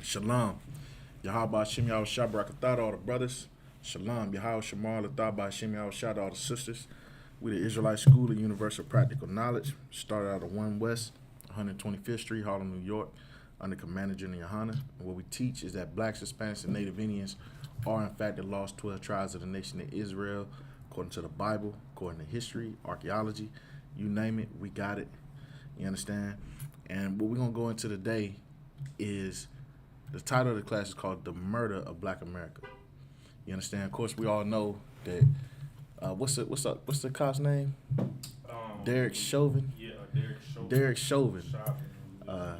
Shalom. Yahweh Shem Yahweh Shabrakatah, all the brothers. Shalom. Yahweh Shemal Lathabah Shem Yahweh Shad, all the sisters. We the Israelite School of Universal Practical Knowledge. Started out of 1 West, 125th Street, Harlem, New York, under Commander General Yohana. And what we teach is that blacks, Hispanics, and Native Indians are in fact the lost 12 tribes of the nation of Israel, according to the Bible, according to history, archaeology, you name it, we got it. You understand? And what we're going to go into today is the title of the class is called The Murder of Black America. You understand? Of course, we all know that, what's the cop's name? Derek Chauvin? Yeah, Derek Chauvin. Derek Chauvin.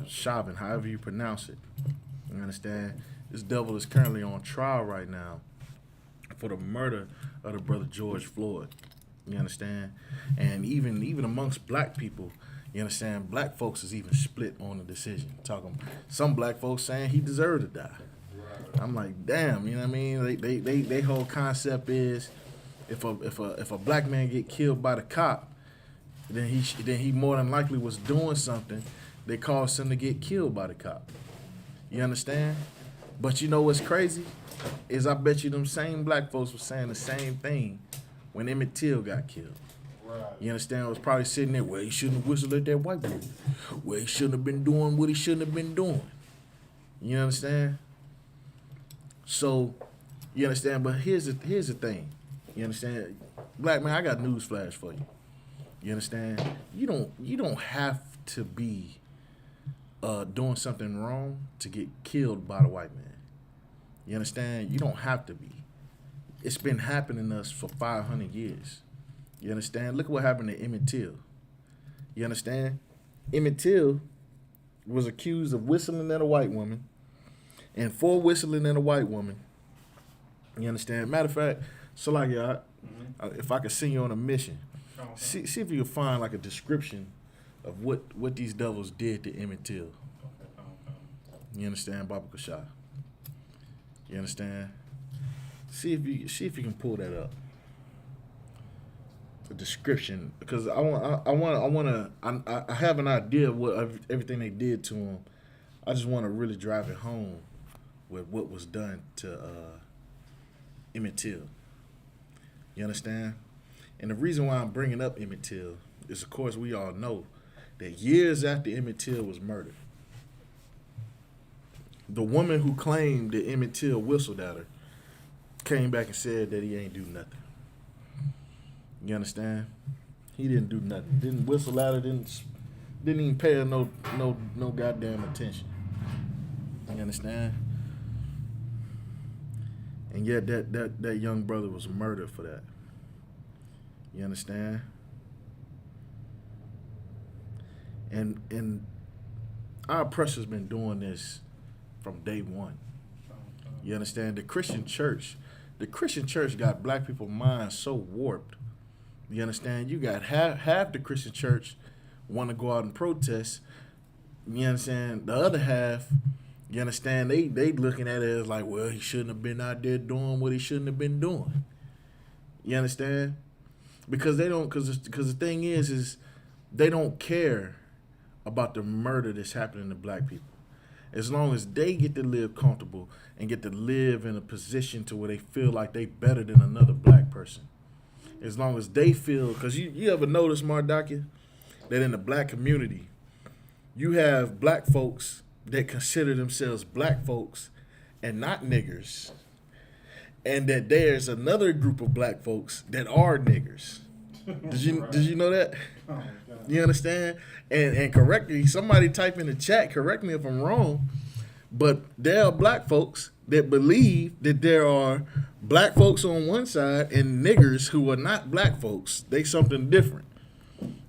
Chauvin, however you pronounce it. You understand? This devil is currently on trial right now for the murder of the brother George Floyd. You understand? And even amongst black people, you understand, black folks is even split on the decision. Talking some black folks saying he deserved to die. Right. I'm like, damn, you know what I mean? They whole concept is if a black man get killed by the cop, then he more than likely was doing something that caused him to get killed by the cop. You understand? But you know what's crazy? Is I bet you them same black folks were saying the same thing when Emmett Till got killed. Right. You understand? I was probably sitting there, well, he shouldn't have whistled at that white boy. Well, he shouldn't have been doing what he shouldn't have been doing. You understand? So, you understand? But here's the thing. You understand? Black man, I got news flash for you. You understand? You don't have to be doing something wrong to get killed by the white man. You understand? You don't have to be. It's been happening to us for 500 years. You understand? Look at what happened to Emmett Till. You understand? Emmett Till was accused of whistling at a white woman, and for whistling at a white woman, you understand? Matter of fact, so like y'all, if I could send you on a mission, see if you can find like a description of what these devils did to Emmett Till. You understand, Baba Kashah? You understand? See if you can pull that up. The description, because I have an idea of what everything they did to him. I just want to really drive it home with what was done to Emmett Till. You understand? And the reason why I'm bringing up Emmett Till is, of course, we all know that years after Emmett Till was murdered, the woman who claimed that Emmett Till whistled at her came back and said that he ain't do nothing. You understand? He didn't do nothing. Didn't whistle at her. Didn't even pay her no goddamn attention. You understand? And yet that young brother was murdered for that. You understand? And our oppressor's been doing this from day one. You understand? The Christian church got black people's minds so warped. You understand? You got half the Christian church want to go out and protest. You understand? The other half, you understand, they looking at it as like, well, he shouldn't have been out there doing what he shouldn't have been doing. You understand? Because the thing is they don't care about the murder that's happening to black people. As long as they get to live comfortable and get to live in a position to where they feel like they better than another black person. As long as they feel, because you ever notice, Mardakia, that in the black community, you have black folks that consider themselves black folks and not niggers. And that there's another group of black folks that are niggers. Did you know that? Oh, you understand? And correct me, somebody type in the chat, correct me if I'm wrong, but there are black folks that believe that there are black folks on one side and niggers who are not black folks. They something different.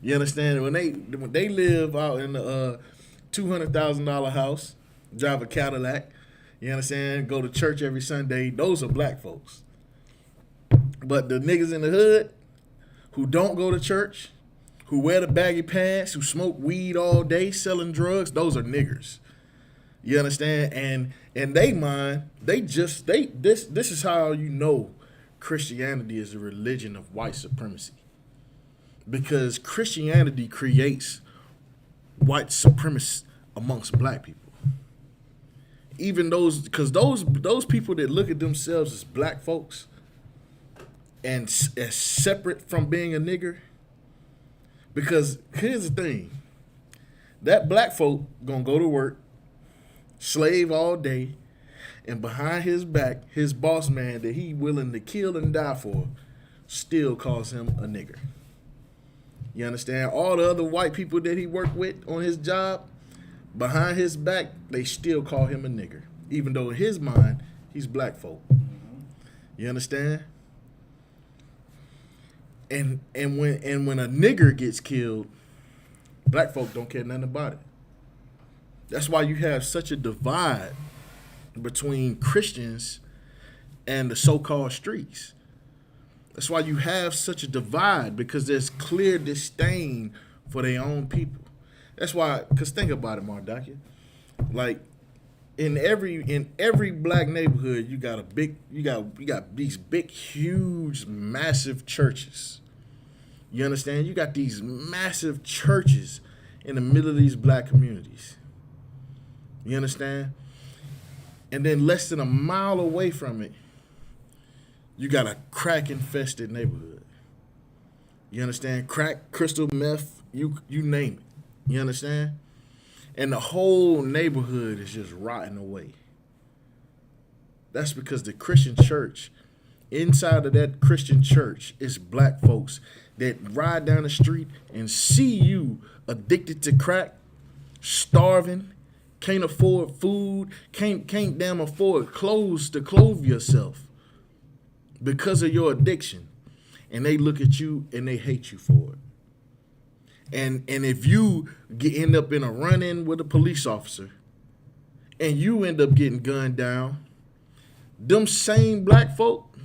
You understand? When they live out in the $200,000 house, drive a Cadillac, you understand? Go to church every Sunday. Those are black folks. But the niggas in the hood who don't go to church, who wear the baggy pants, who smoke weed all day, selling drugs, those are niggers. You understand? And in they mind, this is how you know Christianity is a religion of white supremacy. Because Christianity creates white supremacy amongst black people. even because those people that look at themselves as black folks and as separate from being a nigger, because here's the thing, that black folk gonna go to work, slave all day, and behind his back, his boss man that he willing to kill and die for still calls him a nigger. You understand? All the other white people that he worked with on his job, behind his back, they still call him a nigger, even though in his mind, he's black folk. You understand? And when a nigger gets killed, black folk don't care nothing about it. That's why you have such a divide between Christians and the so-called streets. That's why you have such a divide, because there's clear disdain for their own people. That's why, because think about it, Mardakia. Like in every black neighborhood, you got these big, huge, massive churches. You understand? You got these massive churches in the middle of these black communities. You understand? And then less than a mile away from it, you got a crack-infested neighborhood. You understand? Crack, crystal meth, you name it. You understand? And the whole neighborhood is just rotting away. That's because the Christian church, inside of that Christian church, is black folks that ride down the street and see you addicted to crack, starving, can't afford food, can't damn afford clothes to clothe yourself because of your addiction. And they look at you and they hate you for it. And if you end up in a run-in with a police officer and you end up getting gunned down, them same black folk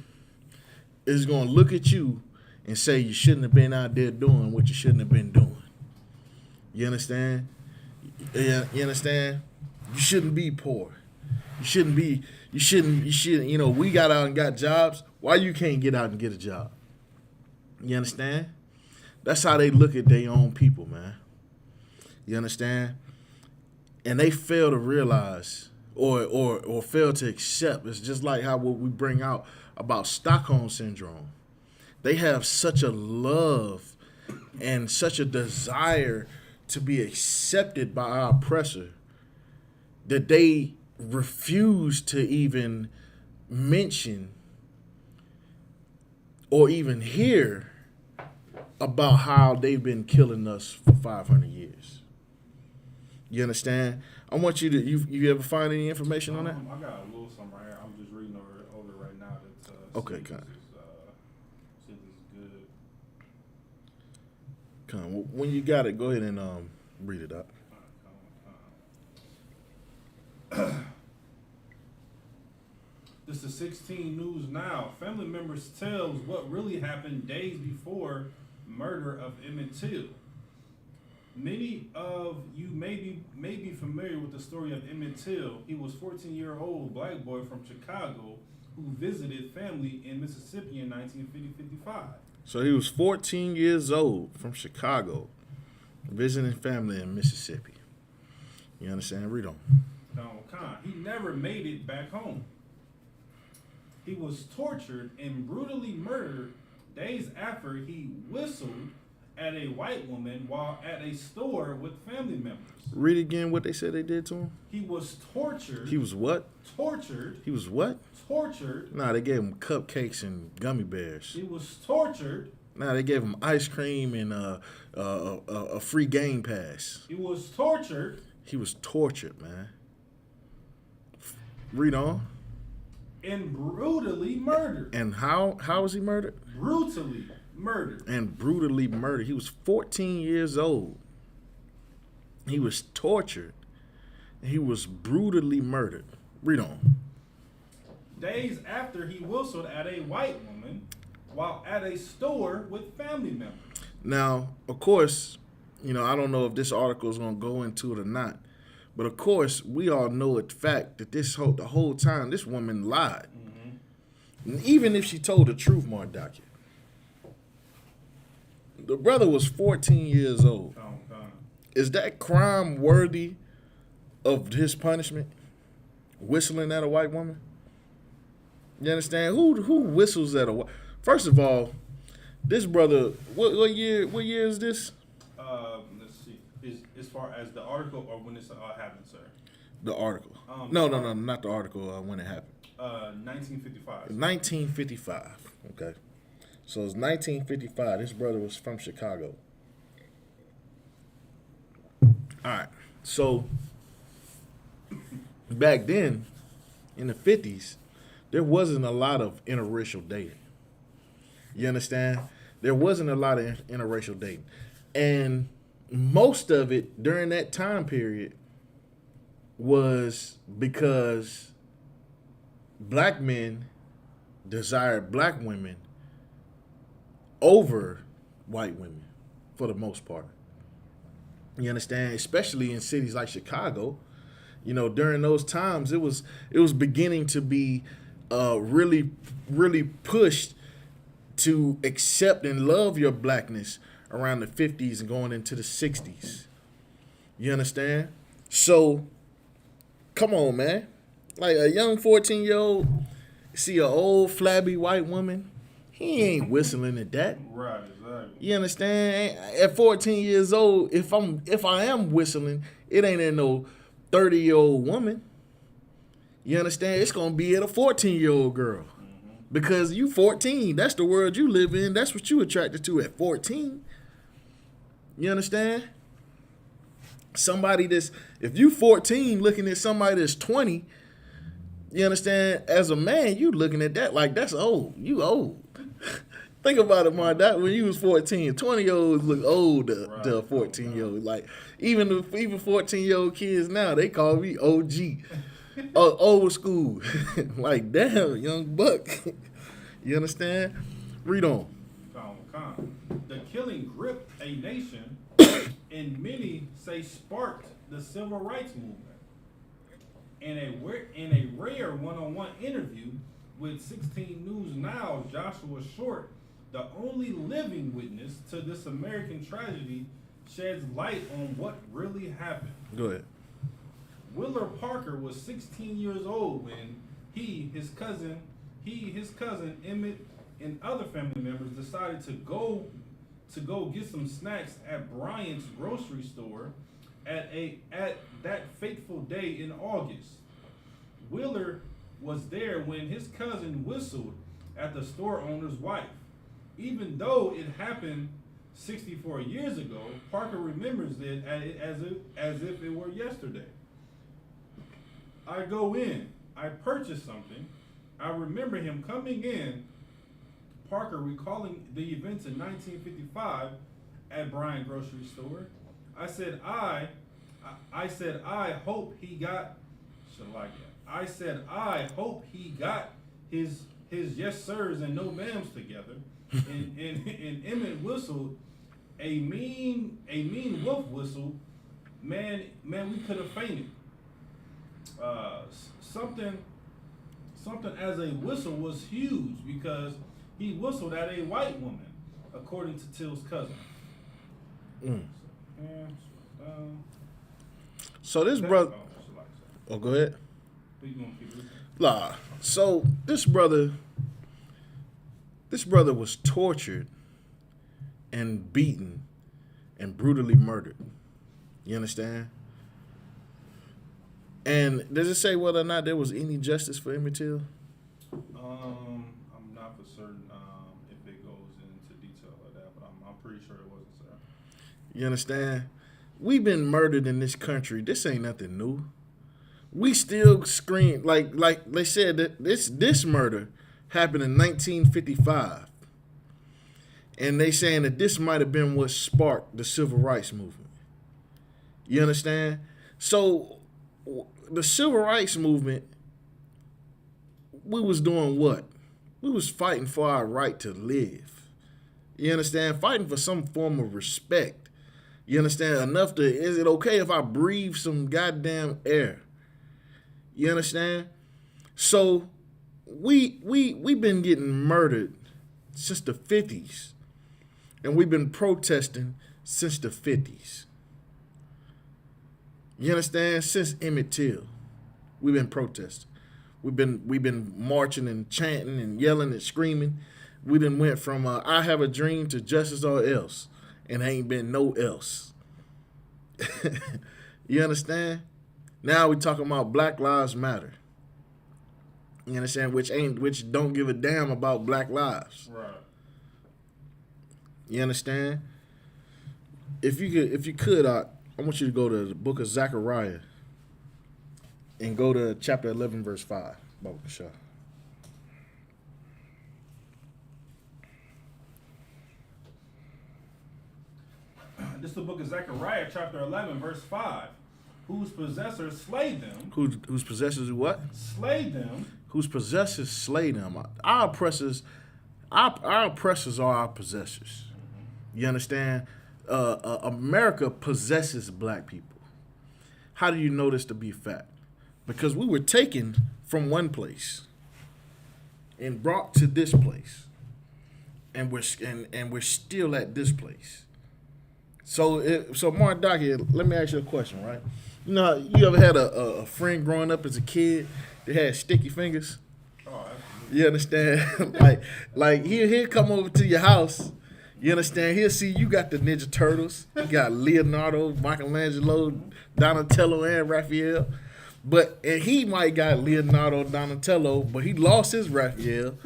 is going to look at you and say you shouldn't have been out there doing what you shouldn't have been doing. You understand? You understand? You shouldn't be poor. You shouldn't, we got out and got jobs. Why you can't get out and get a job? You understand? That's how they look at their own people, man. You understand? And they fail to realize or fail to accept. It's just like how what we bring out about Stockholm Syndrome. They have such a love and such a desire to be accepted by our oppressor that they refuse to even mention or even hear about how they've been killing us for 500 years. You understand? I want you to, you ever find any information on that? I got a little something right here. I'm just reading over it right now. That, okay, kind of. This is good. Come on, when you got it, go ahead and read it up. This is 16 News Now. Family members tells what really happened days before murder of Emmett Till. Many of you may be familiar with the story of Emmett Till. He was a 14-year-old black boy from Chicago who visited family in Mississippi in 1955. So he was 14 years old from Chicago, visiting family in Mississippi. You understand? Read on. He never made it back home. He was tortured and brutally murdered days after he whistled at a white woman while at a store with family members. Read again what they said they did to him. He was tortured. He was what? Tortured. He was what? Tortured. Nah, they gave him cupcakes and gummy bears. He was tortured. Nah, they gave him ice cream and a free game pass. He was tortured. He was tortured, man. Read on. And brutally murdered. And how was he murdered? Brutally murdered. And brutally murdered. He was 14 years old. He was tortured. And he was brutally murdered. Read on. Days after he whistled at a white woman while at a store with family members. Now, of course, I don't know if this article is going to go into it or not. But of course, we all know the fact that the whole time this woman lied. Mm-hmm. And even if she told the truth, Mardakia. The brother was 14 years old. Is that crime worthy of his punishment? whistling at a white woman? You understand? Who whistles at a white? First of all, this brother, what year is this? Let's see. Is as far as the article or when it's happened, sir? The article. No, not the article. When it happened. 1955. 1955. Okay. So it's 1955. This brother was from Chicago. All right. So back then, in the 50s, there wasn't a lot of interracial dating. You understand? There wasn't a lot of interracial dating. And most of it during that time period was because black men desired black women over white women for the most part. You understand? Especially in cities like Chicago. You know, during those times, it was beginning to be really, really pushed to accept and love your blackness around the 50s and going into the 60s. You understand? So, come on, man. Like a young 14-year-old see an old flabby white woman, he ain't whistling at that. Right, exactly. You understand? At 14 years old, if I am whistling, it ain't at no 30-year-old woman. You understand? It's gonna be at a 14-year-old girl. Because you 14, that's the world you live in. That's what you attracted to at 14. You understand? Somebody that's, if you 14 looking at somebody that's 20, you understand? As a man, you looking at that like that's old. You old. Think about it, Mark. That when you was 14, 20-year-olds look old to a 14-year-old. Like even 14-year-old kids now, they call me OG. Old school. Like, damn, young buck. You understand? Read on. The killing gripped a nation and many say sparked the civil rights movement. In a rare one-on-one interview with 16 News Now, Joshua Short, the only living witness to this American tragedy, sheds light on what really happened. Go ahead. Willard Parker was 16 years old when his cousin, Emmett, and other family members decided to go get some snacks at Bryant's grocery store at that fateful day in August. Willard was there when his cousin whistled at the store owner's wife. Even though it happened 64 years ago, Parker remembers it as if it were yesterday. I go in, I purchase something. I remember him coming in, Parker recalling the events in 1955 at Bryant grocery store. I said I hope he got his yes sirs and no ma'ams together. and Emmett whistled a mean wolf whistle. Man, we could have fainted. Something as a whistle was huge because he whistled at a white woman, according to Till's cousin. So this brother. Oh, go ahead. So this brother was tortured and beaten and brutally murdered. You understand? And does it say whether or not there was any justice for Emmett Till? I'm not for certain if it goes into detail of that, but I'm pretty sure it wasn't, sir. You understand? We've been murdered in this country. This ain't nothing new. We still scream like they said that this murder happened in 1955, and they saying that this might have been what sparked the civil rights movement. You understand? So the civil rights movement, we was doing what? We was fighting for our right to live. You understand? Fighting for some form of respect. You understand? Is it okay if I breathe some goddamn air? You understand? So we've been getting murdered since the 50s. And we've been protesting since the 50s. You understand? Since Emmett Till. We've been protesting. We've been marching and chanting and yelling and screaming. We done went from I have a dream to justice or else, and ain't been no else. You understand? Now we talking about Black Lives Matter. You understand? Which don't give a damn about black lives. Right. You understand? If you could, I want you to go to the book of Zechariah and go to chapter 11, verse 5. Baba Kasha. This is the book of Zechariah, chapter 11, verse 5. Whose possessors slay them. Whose possessors do what? Slay them. Whose possessors slay them. Our oppressors are our possessors. You understand? America possesses black people. How do you know this to be fact? Because we were taken from one place and brought to this place, and we're still at this place. So Mark Dockett, let me ask you a question, right? You know, you ever had a friend growing up as a kid that had sticky fingers? Oh, absolutely. You understand? like he'll come over to your house. You understand? He'll see you got the Ninja Turtles. You got Leonardo, Michelangelo, Donatello, and Raphael. And he might got Leonardo, Donatello, but he lost his Raphael.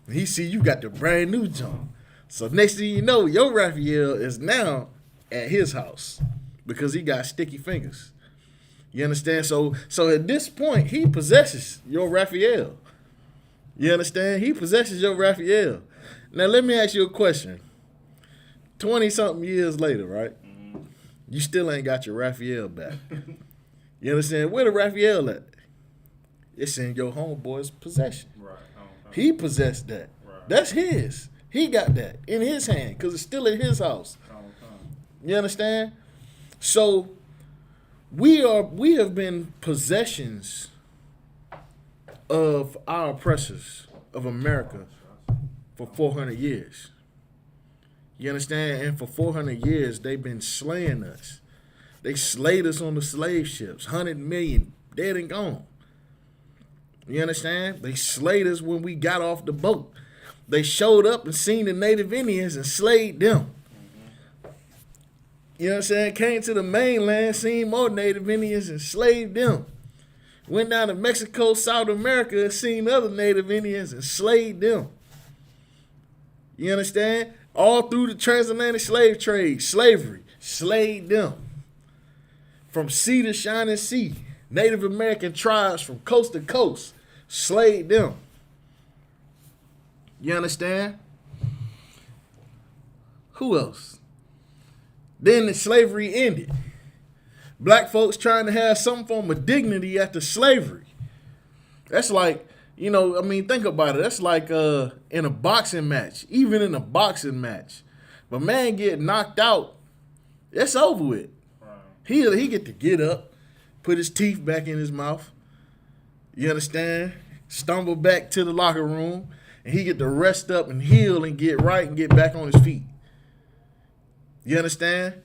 And he see you got the brand new John. So next thing you know, your Raphael is now at his house because he got sticky fingers. You understand? So at this point, he possesses your Raphael. You understand? He possesses your Raphael. Now let me ask you a question. 20-something years later, right? Mm-hmm. You still ain't got your Raphael back. You understand? Where the Raphael at? It's in your homeboy's possession. Right. He possessed that. Right. That's his. He got that in his hand because it's still in his house. You understand? So we have been possessions of our oppressors of America for 400 years. You understand? And for 400 years, they've been slaying us. They slayed us on the slave ships, 100 million dead and gone. You understand? They slayed us when we got off the boat. They showed up and seen the Native Indians and slayed them. You know what I'm saying? Came to the mainland, seen more Native Indians and slaved them. Went down to Mexico, South America, seen other Native Indians and slaved them. You understand? All through the transatlantic slave trade, slavery, slaved them. From sea to shining sea, Native American tribes from coast to coast, slaved them. You understand? Who else? Then the slavery ended. Black folks trying to have some form of dignity after slavery. That's like, think about it. That's like in a boxing match, even in a boxing match. If a man get knocked out, it's over with. Wow. He get to get up, put his teeth back in his mouth. You understand? Stumble back to the locker room, and he get to rest up and heal and get right and get back on his feet. You understand?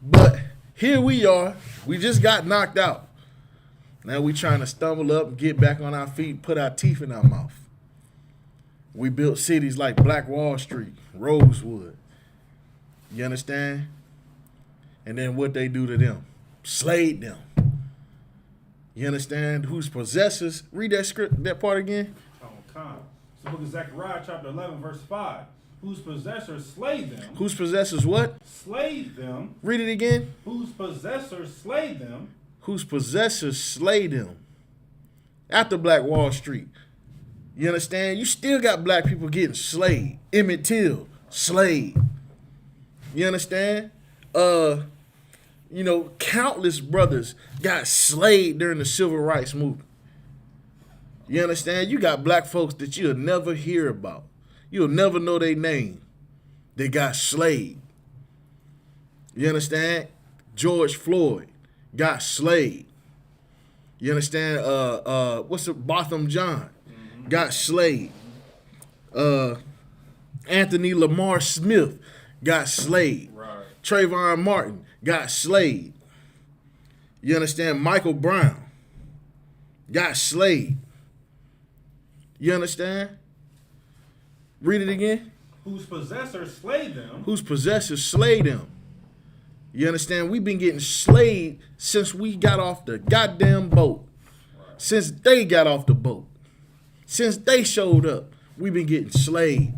But here we are. We just got knocked out. Now we trying to stumble up and get back on our feet, put our teeth in our mouth. We built cities like Black Wall Street, Rosewood. You understand? And then what they do to them? Slayed them. You understand? Whose possessors? Read that script, that part again. It's the book of Zechariah, chapter 11, verse 5. Whose possessors slayed them. Whose possessors what? Slayed them. Read it again. Whose possessors slayed them. Whose possessors slayed them. After Black Wall Street. You understand? You still got black people getting slayed. Emmett Till, slayed. You understand? Countless brothers got slayed during the Civil Rights Movement. You understand? You got black folks that you'll never hear about. You'll never know their name. They got slayed. You understand? George Floyd got slayed. You understand? Botham John got slayed. Anthony Lamar Smith got slayed. Right. Trayvon Martin got slayed. You understand? Michael Brown. got slayed. You understand? Read it again. Whose possessors slay them. Whose possessors slay them. You understand? We've been getting slayed since we got off the goddamn boat. Right. Since they got off the boat. Since they showed up, we've been getting slayed.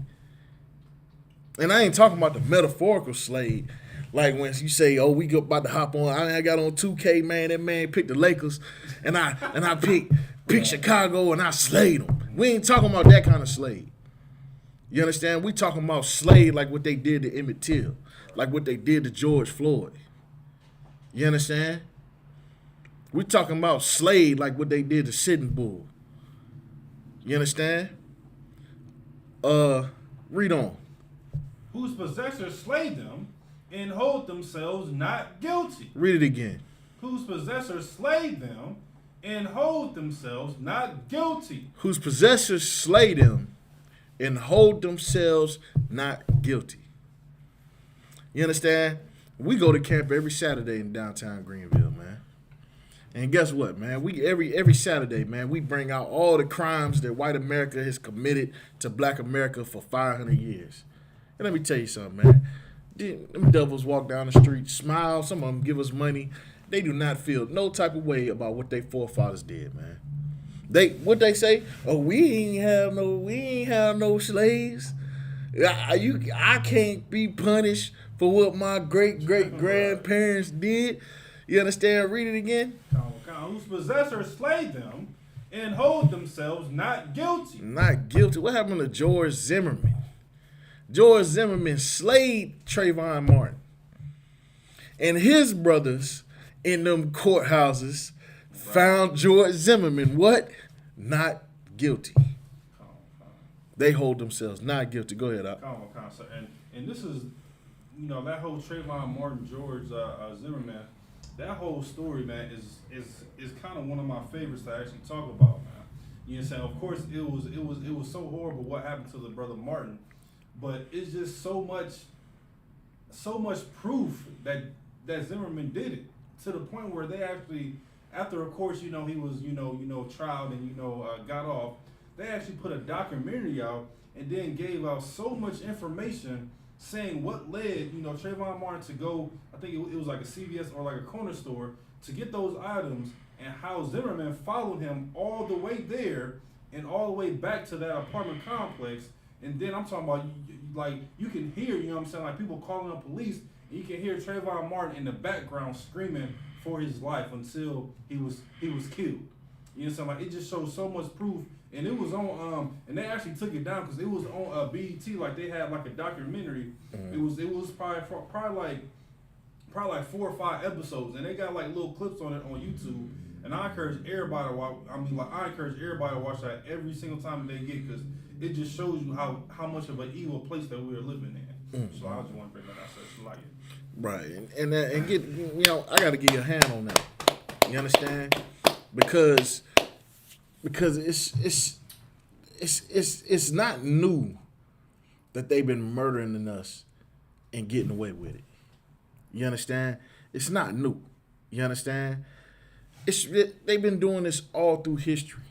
And I ain't talking about the metaphorical slave. Like when you say, "Oh, we about to hop on." I got on 2K, man. That man picked the Lakers, and I picked Chicago, and I slayed them. We ain't talking about that kind of slave. You understand? We talking about slave like what they did to Emmett Till, like what they did to George Floyd. You understand? We talking about slave like what they did to Sitting Bull. You understand? Read on. Whose possessors slay them and hold themselves not guilty. Read it again. Whose possessors slay them and hold themselves not guilty. Whose possessors slay them and hold themselves not guilty. You understand? We go to camp every Saturday in downtown Greenville, man. And guess what, man? We every Saturday, man, we bring out all the crimes that white America has committed to black America for 500 years. And let me tell you something, man. Them devils walk down the street, smile. Some of them give us money. They do not feel no type of way about what their forefathers did, man. What they say? Oh, we ain't have no slaves. I can't be punished for what my great grandparents did. You understand? Read it again. Whose possessors slay them and hold themselves not guilty. Not guilty. What happened to George Zimmerman? George Zimmerman slayed Trayvon Martin. And his brothers in them courthouses found George Zimmerman what? Not guilty. They hold themselves not guilty. Go ahead, Al. And this is, that whole Trayvon Martin, George Zimmerman, that whole story, man, is kind of one of my favorites to actually talk about, man. You know what I'm saying? Of course, it was so horrible what happened to the brother Martin. But it's just so much proof that Zimmerman did it, to the point where they actually, after of course he was tried and got off, they actually put a documentary out and then gave out so much information saying what led Trayvon Martin to go. I think it was like a CVS or like a corner store to get those items, and how Zimmerman followed him all the way there and all the way back to that apartment complex. And then I'm talking about, like, you can hear, like people calling the police, and you can hear Trayvon Martin in the background screaming for his life until he was killed. You know what I'm saying? Like, it just shows so much proof. And it was on, and they actually took it down because it was on BET, like they had like a documentary. Mm-hmm. It was probably like 4 or 5 episodes, and they got like little clips on it on YouTube. And I encourage everybody to watch. I encourage everybody to watch that every single time they get, because it just shows you how much of an evil place that we're living in. Mm-hmm. So I just want to bring that out. So like it. Right, and get I got to give you a hand on that. You understand? Because it's not new that they've been murdering us and getting away with it. You understand? It's not new. You understand? They've been doing this all through history.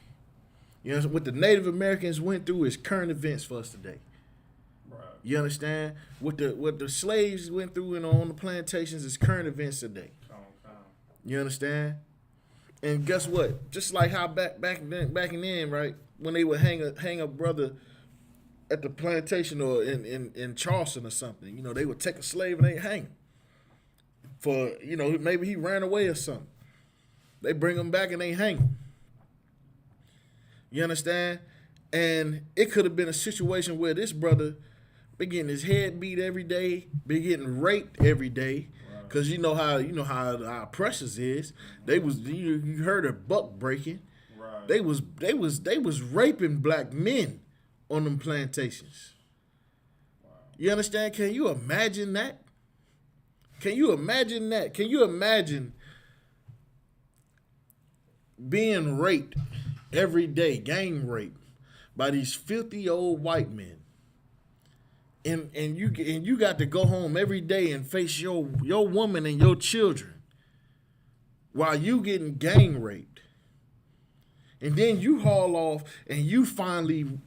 You know, what the Native Americans went through is current events for us today. Right. You understand? What the slaves went through on the plantations is current events today. You understand? And guess what? Just like how back then, right, when they would hang a brother at the plantation or in Charleston or something, they would take a slave and they hang him for, maybe he ran away or something. They bring him back and they hang him. You understand? And it could have been a situation where this brother been getting his head beat every day, been getting raped every day. Cause you know how our precious is. They was you heard of buck breaking. Right. They was raping black men on them plantations. Wow. You understand? Can you imagine that? Can you imagine that? Can you imagine being raped every day, gang rape, by these filthy old white men? And you got to go home every day and face your woman and your children while you getting gang raped. And then you haul off and you finally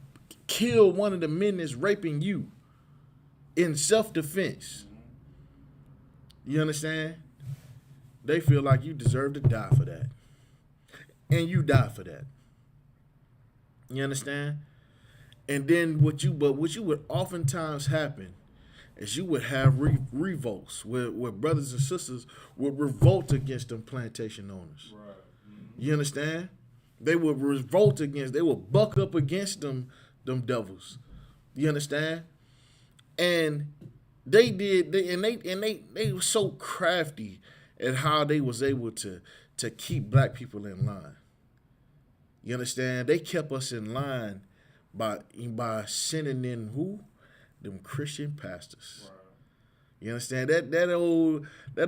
kill one of the men that's raping you in self-defense. You understand? They feel like you deserve to die for that. And you die for that. You understand? And then what you would oftentimes happen is you would have revolts where brothers and sisters would revolt against them plantation owners. Right. Mm-hmm. You understand? They would revolt against, they would buck up against them devils. You understand? And they were so crafty at how they was able to keep black people in line. You understand? They kept us in line by sending in who? Them Christian pastors. Right. You understand? That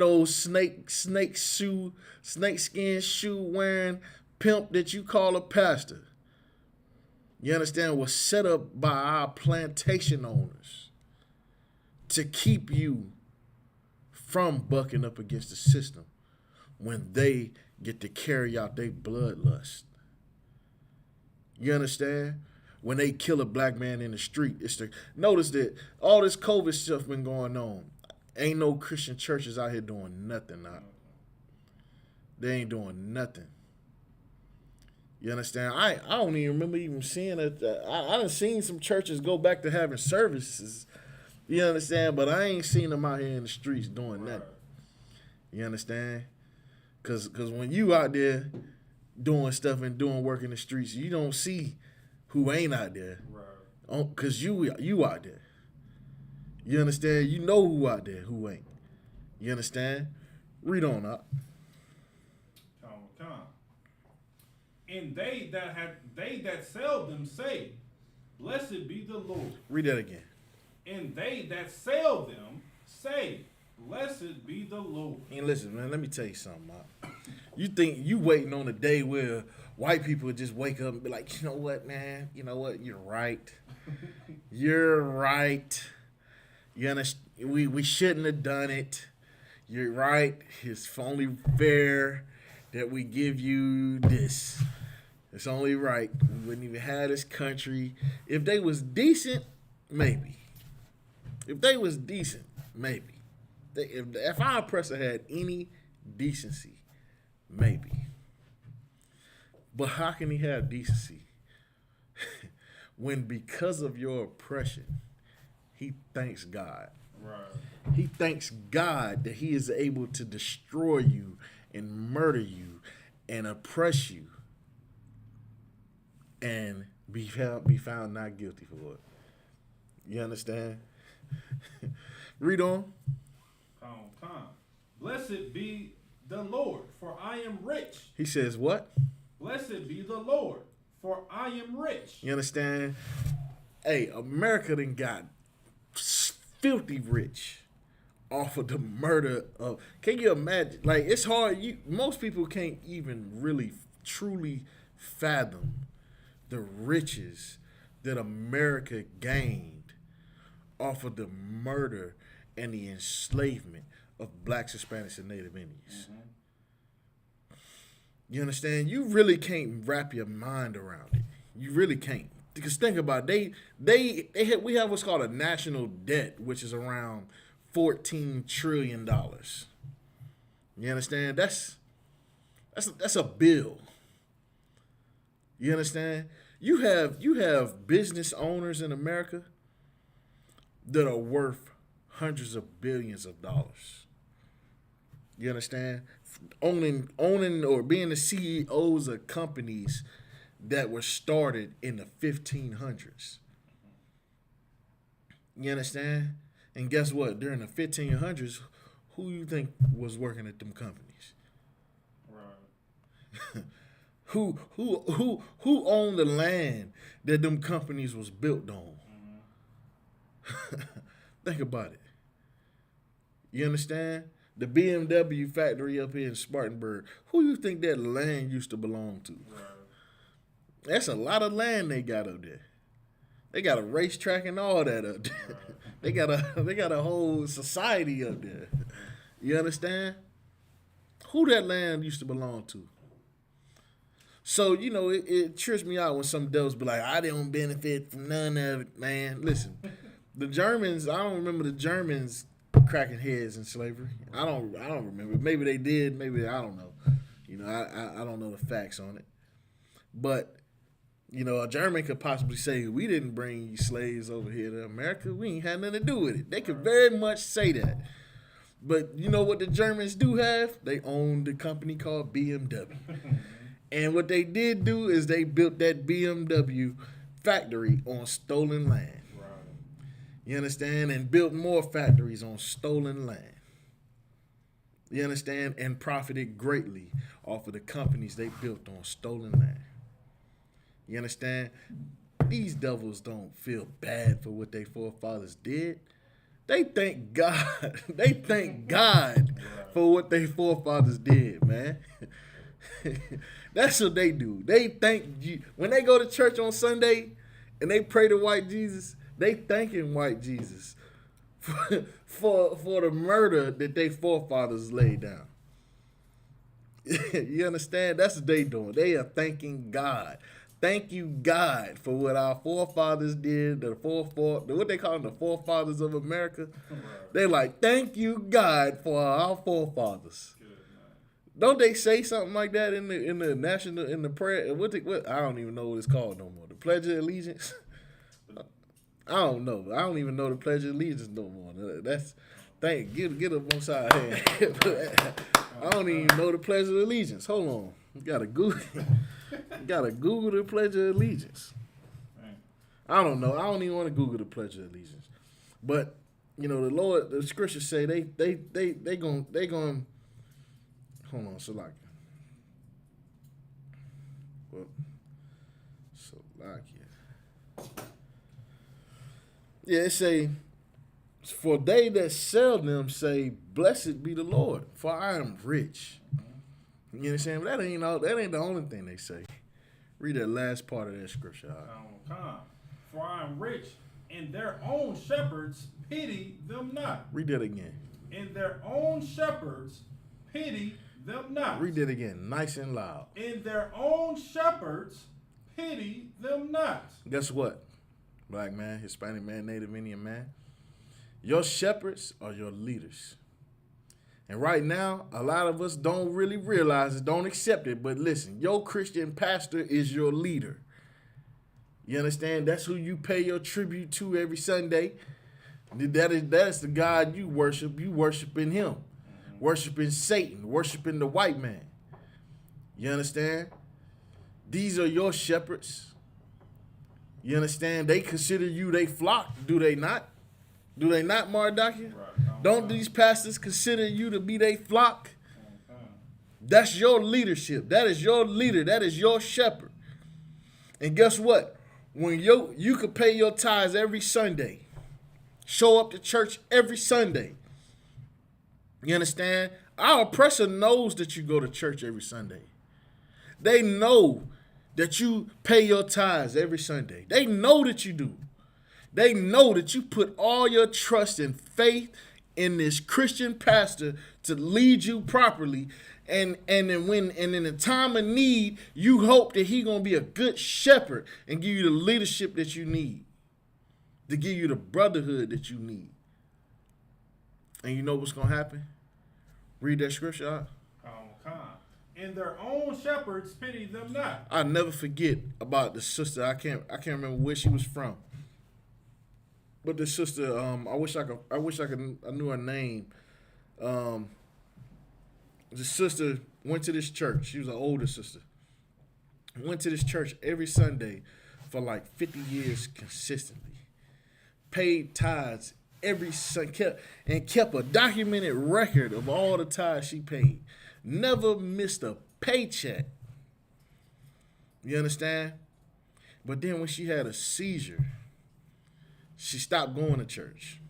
old snakeskin shoe wearing pimp that you call a pastor. You understand? Was set up by our plantation owners to keep you from bucking up against the system when they get to carry out their bloodlust. You understand? When they kill a black man in the street, notice that all this COVID stuff been going on. Ain't no Christian churches out here doing nothing now. They ain't doing nothing. You understand? I don't even remember even seeing it. I done seen some churches go back to having services. You understand? But I ain't seen them out here in the streets doing nothing. You understand? Cause when you out there doing stuff and doing work in the streets, you don't see who ain't out there. Right. Cause you out there. You understand? You know who out there, who ain't. You understand? Read on up. Come. And they that sell them say, "Blessed be the Lord." Read that again. And they that sell them say, "Blessed be the Lord." And listen, man, let me tell you something, man. You think you waiting on a day where white people would just wake up and be like, you know what, man? You know what? You're right. You're right. You understand? We shouldn't have done it. You're right. It's only fair that we give you this. It's only right. We wouldn't even have this country. If they was decent, maybe. If they was decent, maybe. If our oppressor had any decency, maybe. But how can he have decency when because of your oppression, he thanks God? Right. He thanks God that he is able to destroy you and murder you and oppress you and be found not guilty for it. You understand? Read on. Come. Blessed be the Lord, for I am rich. He says what? Blessed be the Lord, for I am rich. You understand? Hey, America done got filthy rich off of the murder of. Can you imagine? Like, it's hard. Most people can't even really truly fathom the riches that America gained off of the murder and the enslavement of blacks, Hispanics, and Native Indians. Mm-hmm. You understand? You really can't wrap your mind around it. You really can't. Because think about it, we have what's called a national debt, which is around $14 trillion. You understand? That's a bill. You understand? You have business owners in America that are worth hundreds of billions of dollars. You understand? Owning or being the CEOs of companies that were started in the 1500s. You understand? And guess what? During the 1500s, who you think was working at them companies? Right. Who owned the land that them companies was built on? Mm-hmm. Think about it. You understand? The BMW factory up here in Spartanburg, who you think that land used to belong to? Right. That's a lot of land they got up there. They got a racetrack and all that up there. Right. They got a whole society up there. You understand? Who that land used to belong to? So, it trips me out when some devils be like, I didn't benefit from none of it, man. Listen, the Germans, I don't remember the Germans cracking heads in slavery. I don't remember. Maybe they did, maybe I don't know. I don't know the facts on it. But, a German could possibly say, we didn't bring you slaves over here to America. We ain't had nothing to do with it. They could very much say that. But you know what the Germans do have? They own the company called BMW. And what they did do is they built that BMW factory on stolen land. Right. You understand? And built more factories on stolen land. You understand? And profited greatly off of the companies they built on stolen land. You understand? These devils don't feel bad for what their forefathers did. They thank God. They thank God for what their forefathers did, man. That's what they do. They thank you. When they go to church on Sunday and they pray to white Jesus, they thanking white Jesus for the murder that their forefathers laid down. You understand? That's what they doing. They are thanking God. Thank you, God, for what our forefathers did. What they call them, the forefathers of America. They're like, thank you, God, for our forefathers. Don't they say something like that in the prayer? What I don't even know what it's called no more. The Pledge of Allegiance. I don't know. I don't even know the Pledge of Allegiance no more. Get up on side hand. I don't even know the Pledge of Allegiance. Hold on, you gotta Google the Pledge of Allegiance. I don't know. I don't even want to Google the Pledge of Allegiance. But the Lord, the scriptures say they going. Hold on, Salakia. Well, Salakia. Yeah, it say, for they that sell them say, blessed be the Lord, for I am rich. You understand? But that ain't the only thing they say. Read that last part of that scripture. For I am rich, and their own shepherds pity them not. Read that again. And their own shepherds pity them not. Read that again, nice and loud. And their own shepherds pity them not. Guess what? Black man, Hispanic man, Native Indian man. Your shepherds are your leaders. And right now, a lot of us don't really realize it, don't accept it. But listen, your Christian pastor is your leader. You understand? That's who you pay your tribute to every Sunday. That's the God you worship. You worshiping him. Worshiping Satan. Worshiping the white man. You understand? These are your shepherds. You understand? They consider you their flock. Do they not? Do they not, Mardaki? Right. Don't these pastors consider you to be their flock? That's your leadership. That is your leader. That is your shepherd. And guess what? When you could pay your tithes every Sunday, show up to church every Sunday. You understand? Our oppressor knows that you go to church every Sunday. They know that you pay your tithes every Sunday. They know that you do. They know that you put all your trust and faith in this Christian pastor to lead you properly. And in the time of need, you hope that he's gonna be a good shepherd and give you the leadership that you need, to give you the brotherhood that you need. And you know what's gonna happen? Read that scripture out. And their own shepherds pity them not. I'll never forget about the sister. I can't remember where she was from. But the sister, I knew her name. The sister went to this church. She was an older sister. Went to this church every Sunday for like 50 years consistently. Paid tithes every Sunday and kept a documented record of all the tithes she paid. Never missed a paycheck. You understand? But then when she had a seizure, she stopped going to church.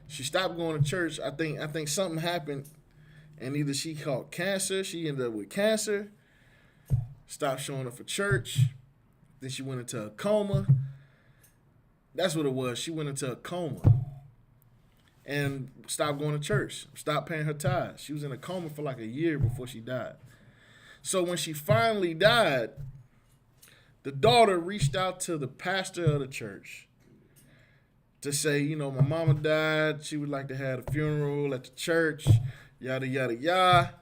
She stopped going to church. I think something happened, and either she caught cancer, she ended up with cancer, stopped showing up for church, then she went into a coma. That's what it was. She went into a coma and stopped going to church, stopped paying her tithes. She was in a coma for like a year before she died. So when she finally died, the daughter reached out to the pastor of the church to say, you know, my mama died. She would like to have a funeral at the church, yada, yada, yada.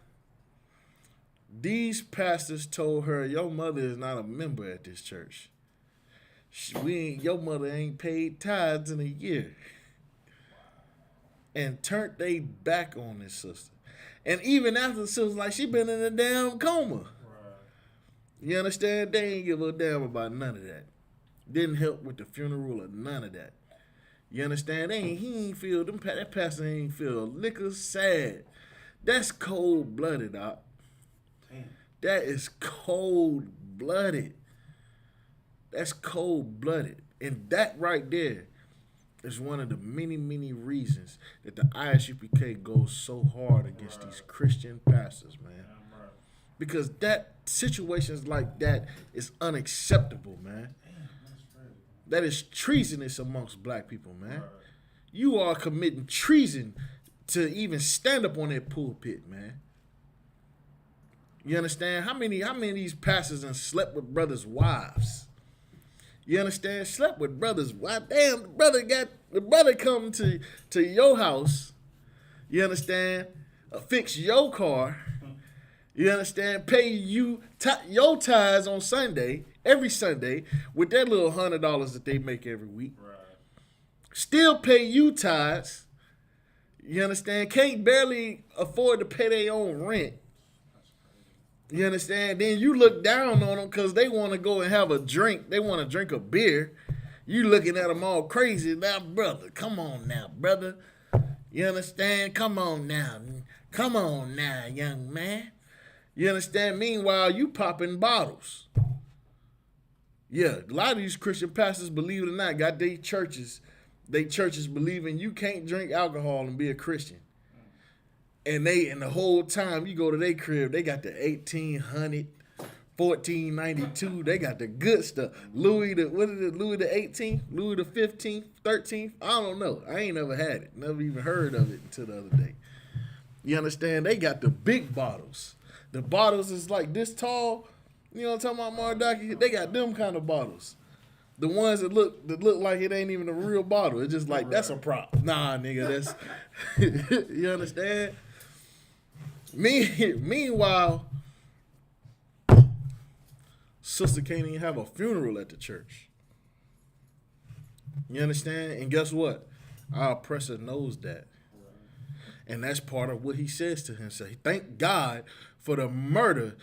These pastors told her, your mother is not a member at this church. Your mother ain't paid tithes in a year. And turned they back on this sister. And even after the sister, like, she been in a damn coma. Right. You understand? They ain't give a damn about none of that. Didn't help with the funeral or none of that. You understand? He ain't feel, that pastor ain't feel a lick of sad. That's cold-blooded, Doc. Damn. That is cold-blooded. That's cold-blooded. And that right there is one of the many, many reasons that the ISUPK goes so hard against these Christian pastors, man. Because that situations like that is unacceptable, man. That is treasonous amongst black people, man. You are committing treason to even stand up on that pulpit, man. You understand? How many of these pastors done slept with brothers' wives? You understand? Slept with brothers' wives. Damn, the brother come to your house. You understand? Fix your car. You understand? Pay you your tithes on Sunday, every Sunday, with that little $100 that they make every week. Right. Still pay you tithes. You understand? Can't barely afford to pay their own rent. You understand? Then you look down on them because they want to go and have a drink. They want to drink a beer. You looking at them all crazy. Now, brother, come on now, brother. You understand? Come on now. Come on now, young man. You understand? Meanwhile, you popping bottles. Yeah, a lot of these Christian pastors, believe it or not, got their churches believing you can't drink alcohol and be a Christian. And the whole time you go to their crib, they got the 1800, 1492. They got the good stuff. Louis the 18th, Louis the 15th, 13th. I don't know. I ain't never had it. Never even heard of it until the other day. You understand? They got the big bottles. The bottles is like this tall. You know what I'm talking about, Mardaki? They got them kind of bottles. The ones that look like it ain't even a real bottle. It's just like, that's a prop. Nah, nigga, that's... You understand? Meanwhile, sister can't even have a funeral at the church. You understand? And guess what? Our oppressor knows that. And that's part of what he says to him. Say, thank God for the murder.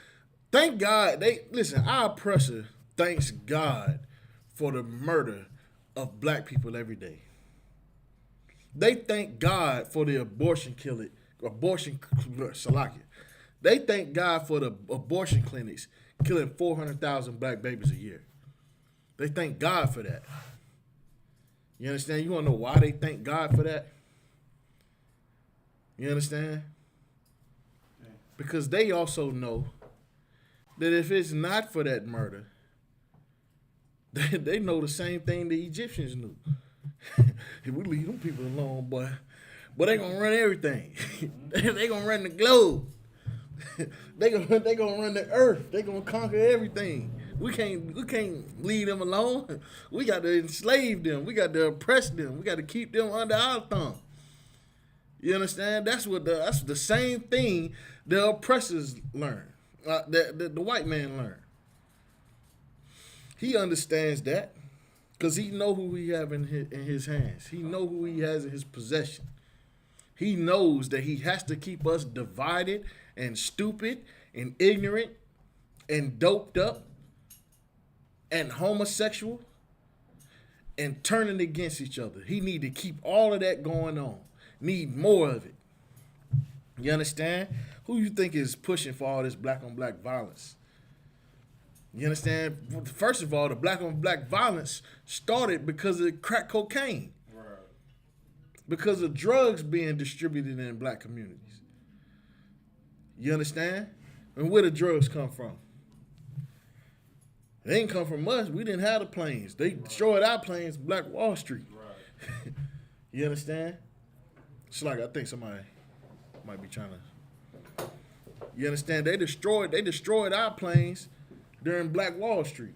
Thank God. Our oppressor thanks God for the murder of black people every day. They thank God for the They thank God for the abortion clinics killing 400,000 black babies a year. They thank God for that. You understand? You want to know why they thank God for that? You understand? Because they also know that if it's not for that murder, they know the same thing the Egyptians knew. If we leave them people alone, boy, they gonna run everything. They gonna run the globe. They gonna run the earth. They gonna conquer everything. We can't leave them alone. We got to enslave them. We got to oppress them. We got to keep them under our thumb. You understand? That's the same thing the oppressors learn. The white man learned. He understands that because he know who he have in his hands. He know who he has in his possession. He knows that he has to keep us divided and stupid and ignorant and doped up and homosexual and turning against each other. He need to keep all of that going on. Need more of it. You understand? Who you think is pushing for all this black on black violence? You understand? First of all, the black on black violence started because of crack cocaine. Right. Because of drugs being distributed in black communities. You understand? And where the drugs come from? They didn't come from us. We didn't have the planes. They destroyed our planes, Black Wall Street. Right. You understand? It's like I think somebody might be trying to You understand? They destroyed our planes during Black Wall Street.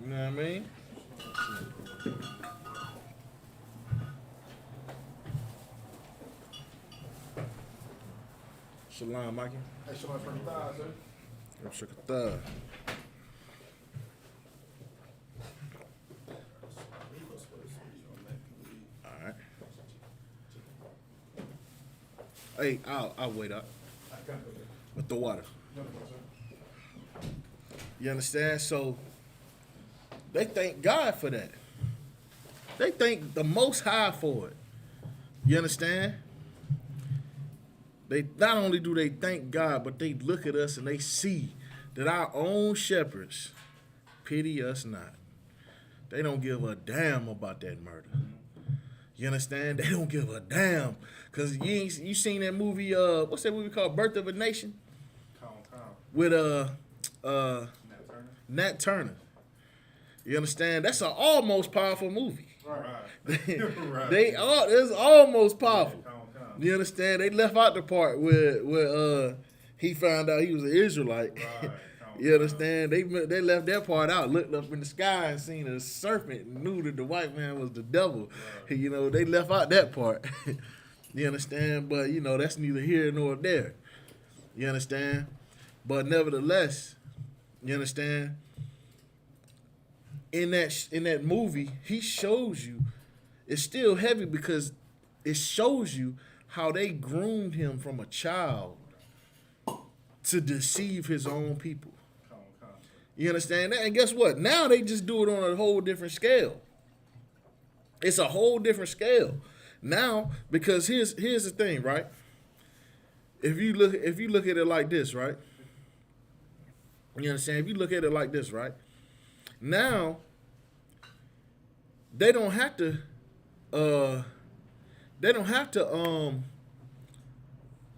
You know what I mean? Shalom, Mikey. Hey, shalom from the thighs, sir. Thug. All right. Hey, I'll wait up with the water. You understand? So they thank God for that. They thank the Most High for it. You understand? They not only do they thank God, but they look at us and they see that our own shepherds pity us not. They don't give a damn about that murder. You understand? They don't give a damn. Cause you seen that movie, what's that movie called? Birth of a Nation? With Nat Turner. You understand? That's an almost powerful movie. Right. It's almost powerful. You understand? They left out the part where he found out he was an Israelite. Right. You understand? They left that part out. Looked up in the sky and seen a serpent and knew that the white man was the devil. Right. You know, they left out that part. You understand? But you know, that's neither here nor there. You understand? But nevertheless, you understand? In that movie, he shows you it's still heavy because it shows you how they groomed him from a child to deceive his own people. You understand that? And guess what? Now they just do it on a whole different scale. It's a whole different scale. Now, because here's the thing, right? If you look at it like this, right? You understand? If you look at it like this, right? Now they don't have to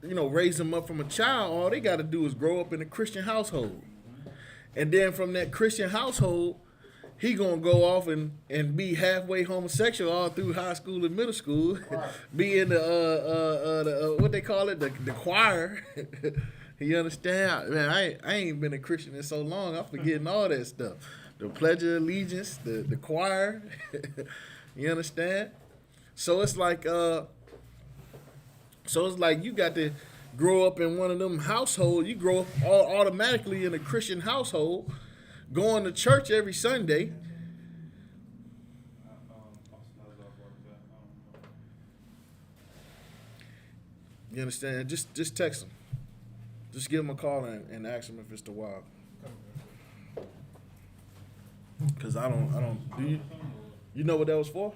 raise him up from a child. All they got to do is grow up in a Christian household. And then from that Christian household, he gonna go off and be halfway homosexual all through high school and middle school, right. Be in the what they call it, the choir. You understand? Man, I ain't been a Christian in so long. I'm forgetting all that stuff. The Pledge of Allegiance, the choir. You understand? So it's like you got to grow up in one of them households. You grow up automatically in a Christian household, going to church every Sunday. You understand? Just text him. Just give him a call and ask him if it's the wild. Cause I don't. Do you know what that was for?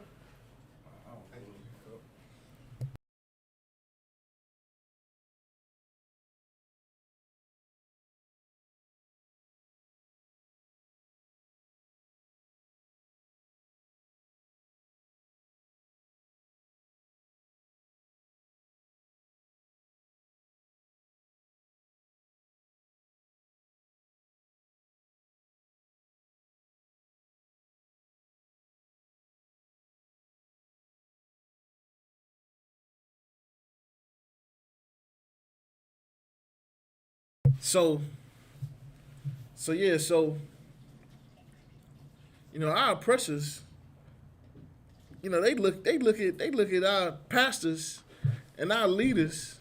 So our oppressors, they look at our pastors and our leaders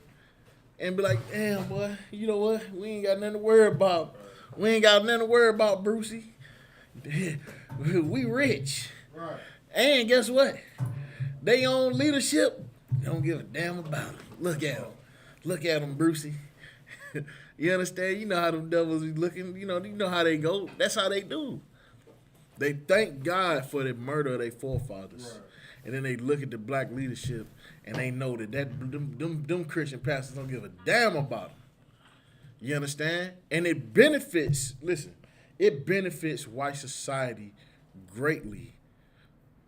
and be like, damn boy, you know what? We ain't got nothing to worry about. We ain't got nothing to worry about, Brucey. We rich. Right. And guess what? They own leadership. They don't give a damn about them. Look at them. Look at them, Brucey. You understand? You know how them devils be looking. You know how they go. That's how they do. They thank God for the murder of their forefathers. Right. And then they look at the black leadership and they know that them Christian pastors don't give a damn about them. You understand? And it benefits white society greatly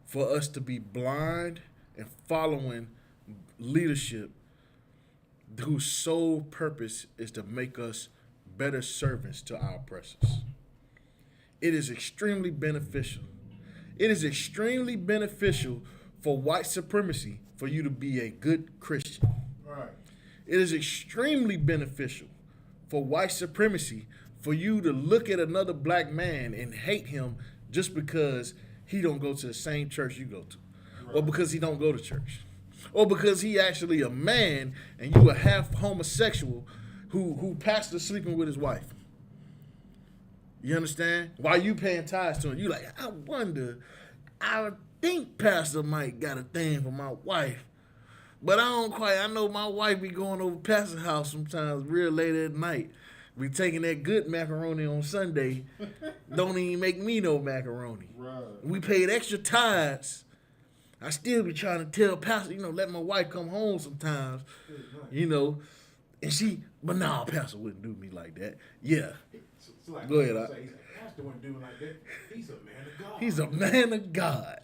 for us to be blind and following leadership whose sole purpose is to make us better servants to our oppressors. it is extremely beneficial. It is extremely beneficial for white supremacy for you to be a good Christian. Right. It is extremely beneficial for white supremacy for you to look at another black man and hate him just because he don't go to the same church you go to, or because he don't go to church, or because he actually a man and you a half homosexual who pastor sleeping with his wife. You understand? While you paying tithes to him, you like, I think Pastor Mike got a thing for my wife. But I don't quite. I know my wife be going over Pastor's house sometimes real late at night. We taking that good macaroni on Sunday. Don't even make me no macaroni. Right. We paid extra tithes. I still be trying to tell Pastor, let my wife come home sometimes, and but nah, Pastor wouldn't do me like that. Yeah. It's like, Go ahead. He's like, Pastor wouldn't do me like that. He's a man of God. He's a man of God.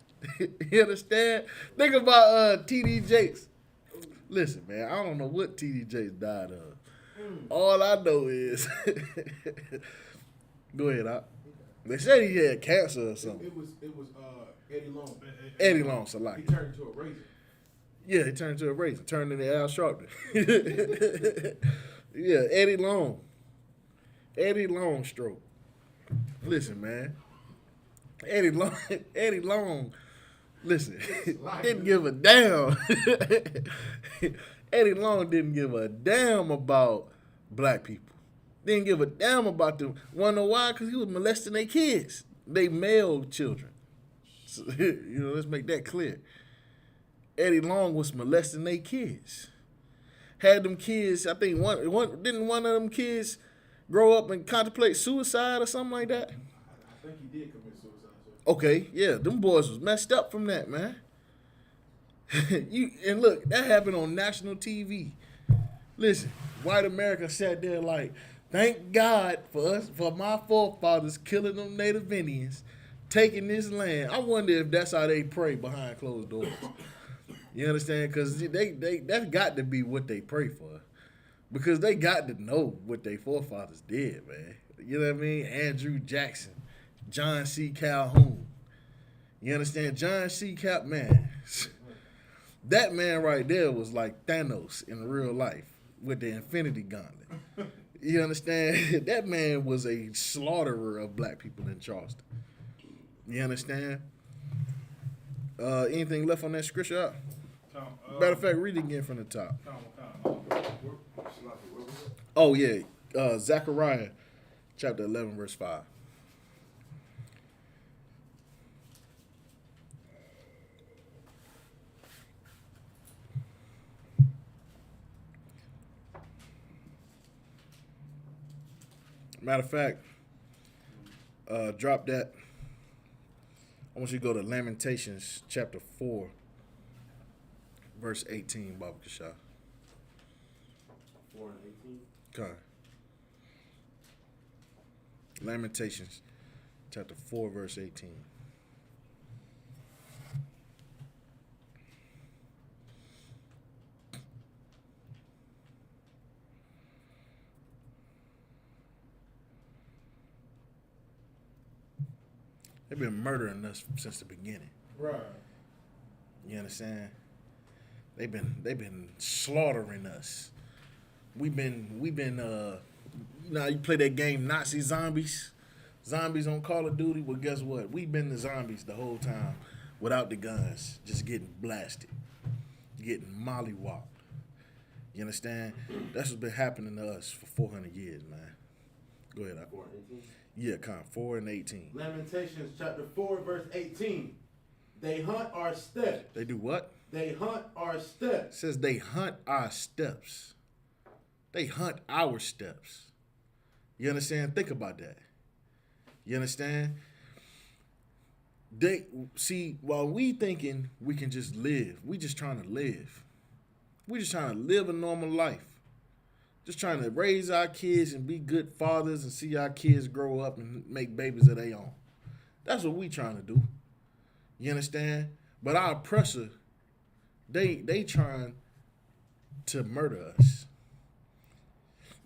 You understand? Think about T.D. Jakes. Listen, man, I don't know what T.D. Jakes died of. All I know is, go ahead, they said he had cancer or something. It was Eddie Long. Eddie Long, Salaki. He turned into a razor. Yeah, he turned into a razor, turned into Al Sharpton. Yeah, Eddie Long. Eddie Long stroke. Listen, man. Eddie Long, listen, didn't give a damn. Eddie Long didn't give a damn about black people. Didn't give a damn about them. Wanna know why? Because he was molesting their kids. They male children. So, let's make that clear. Eddie Long was molesting their kids. Had them kids, I think didn't one of them kids grow up and contemplate suicide or something like that? I think he did commit suicide. Okay, yeah, them boys was messed up from that, man. And look, that happened on national TV. Listen, white America sat there like, thank God for my forefathers killing them Native Indians, taking this land. I wonder if that's how they pray behind closed doors. You understand? Because that's got to be what they pray for. Because they got to know what their forefathers did, man. You know what I mean? Andrew Jackson, John C. Calhoun. You understand? John C. man. That man right there was like Thanos in real life with the Infinity Gauntlet. You understand? That man was a slaughterer of black people in Charleston. You understand? Anything left on that scripture? Matter of fact, read it again from the top. Oh, yeah. Zechariah chapter 11, verse 5. Matter of fact, drop that. I want you to go to Lamentations chapter 4, verse 18, Baba Kashah. 4 and 18. Okay. Lamentations chapter 4, verse 18. They've been murdering us since the beginning. Right. You understand? They've been slaughtering us. We've been you play that game Nazi Zombies on Call of Duty. Well, guess what? We've been the zombies the whole time without the guns, just getting blasted, getting mollywopped. You understand? That's what's been happening to us for 400 years, man. Go ahead. 4 and 18. Yeah, 4 and 18. Lamentations chapter 4, verse 18. They hunt our steps. They do what? They hunt our steps. It says they hunt our steps. They hunt our steps. You understand? Think about that. You understand? They see, while we thinking we can just live, we just trying to live. We just trying to live a normal life. Just trying to raise our kids and be good fathers and see our kids grow up and make babies of their own. That's what we trying to do. You understand? But our oppressor, they trying to murder us.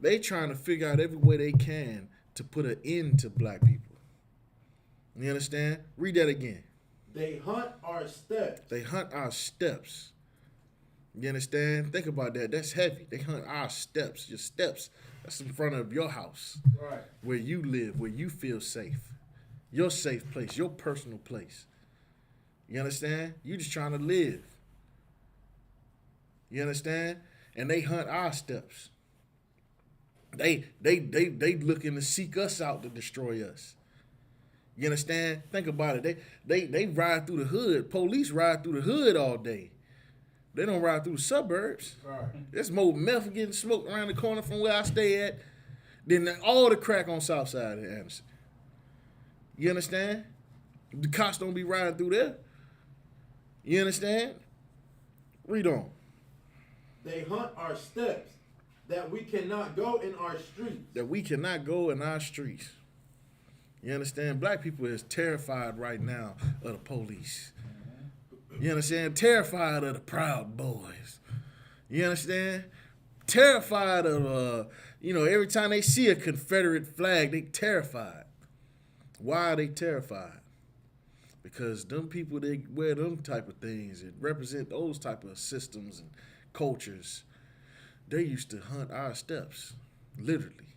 They trying to figure out every way they can to put an end to black people. You understand? Read that again. They hunt our steps. They hunt our steps. You understand? Think about that. That's heavy. They hunt our steps. Your steps. That's in front of your house. Right. Where you live, where you feel safe. Your safe place, your personal place. You understand? You just trying to live. You understand? And they hunt our steps. They looking to seek us out to destroy us. You understand? Think about it. They ride through the hood. Police ride through the hood all day. They don't ride through the suburbs. Right. There's more meth getting smoked around the corner from where I stay at than all the crack on South Side of Anderson. You understand? The cops don't be riding through there. You understand? Read on. They hunt our steps, that we cannot go in our streets. That we cannot go in our streets. You understand? Black people is terrified right now of the police. You understand? Terrified of the Proud Boys. You understand? Terrified of, every time they see a Confederate flag, they terrified. Why are they terrified? Because them people, they wear them type of things and represent those type of systems and cultures. They used to hunt our steps, literally.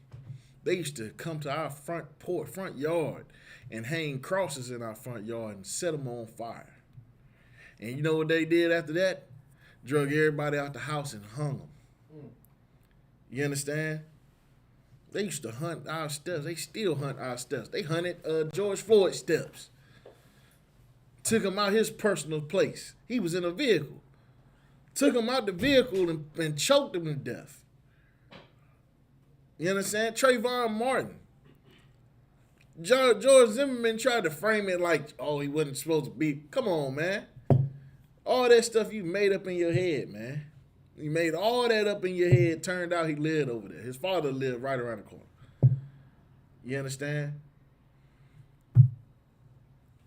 They used to come to our front yard and hang crosses in our front yard and set them on fire. And you know what they did after that? Drug everybody out the house and hung them. You understand? They used to hunt our steps. They still hunt our steps. They hunted George Floyd's steps. Took him out his personal place. He was in a vehicle. Took him out the vehicle and choked him to death. You understand? Trayvon Martin. George Zimmerman tried to frame it like, oh, he wasn't supposed to be. Come on, man. All that stuff you made up in your head, man. You made all that up in your head. Turned out he lived over there. His father lived right around the corner. You understand?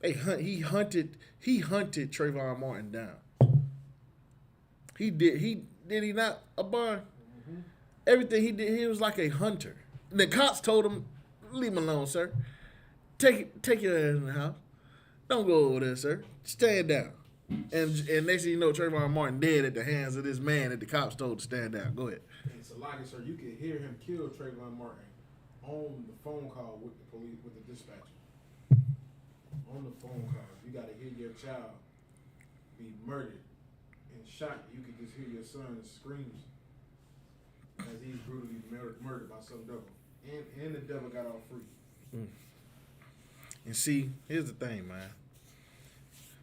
He hunted Trayvon Martin down. Did he not, Abon? Mm-hmm. Everything he did, he was like a hunter. The cops told him, leave him alone, sir. Take your ass in the house. Don't go over there, sir. Stand down. And next thing you know, Trayvon Martin dead at the hands of this man that the cops told to stand down. Go ahead. And Salaki, sir, you could hear him kill Trayvon Martin on the phone call with the police, with the dispatcher. On the phone call. You got to hear your child be murdered and shot. You could just hear your son's screams as he's brutally murdered by some devil. And the devil got off free. And see, here's the thing, man.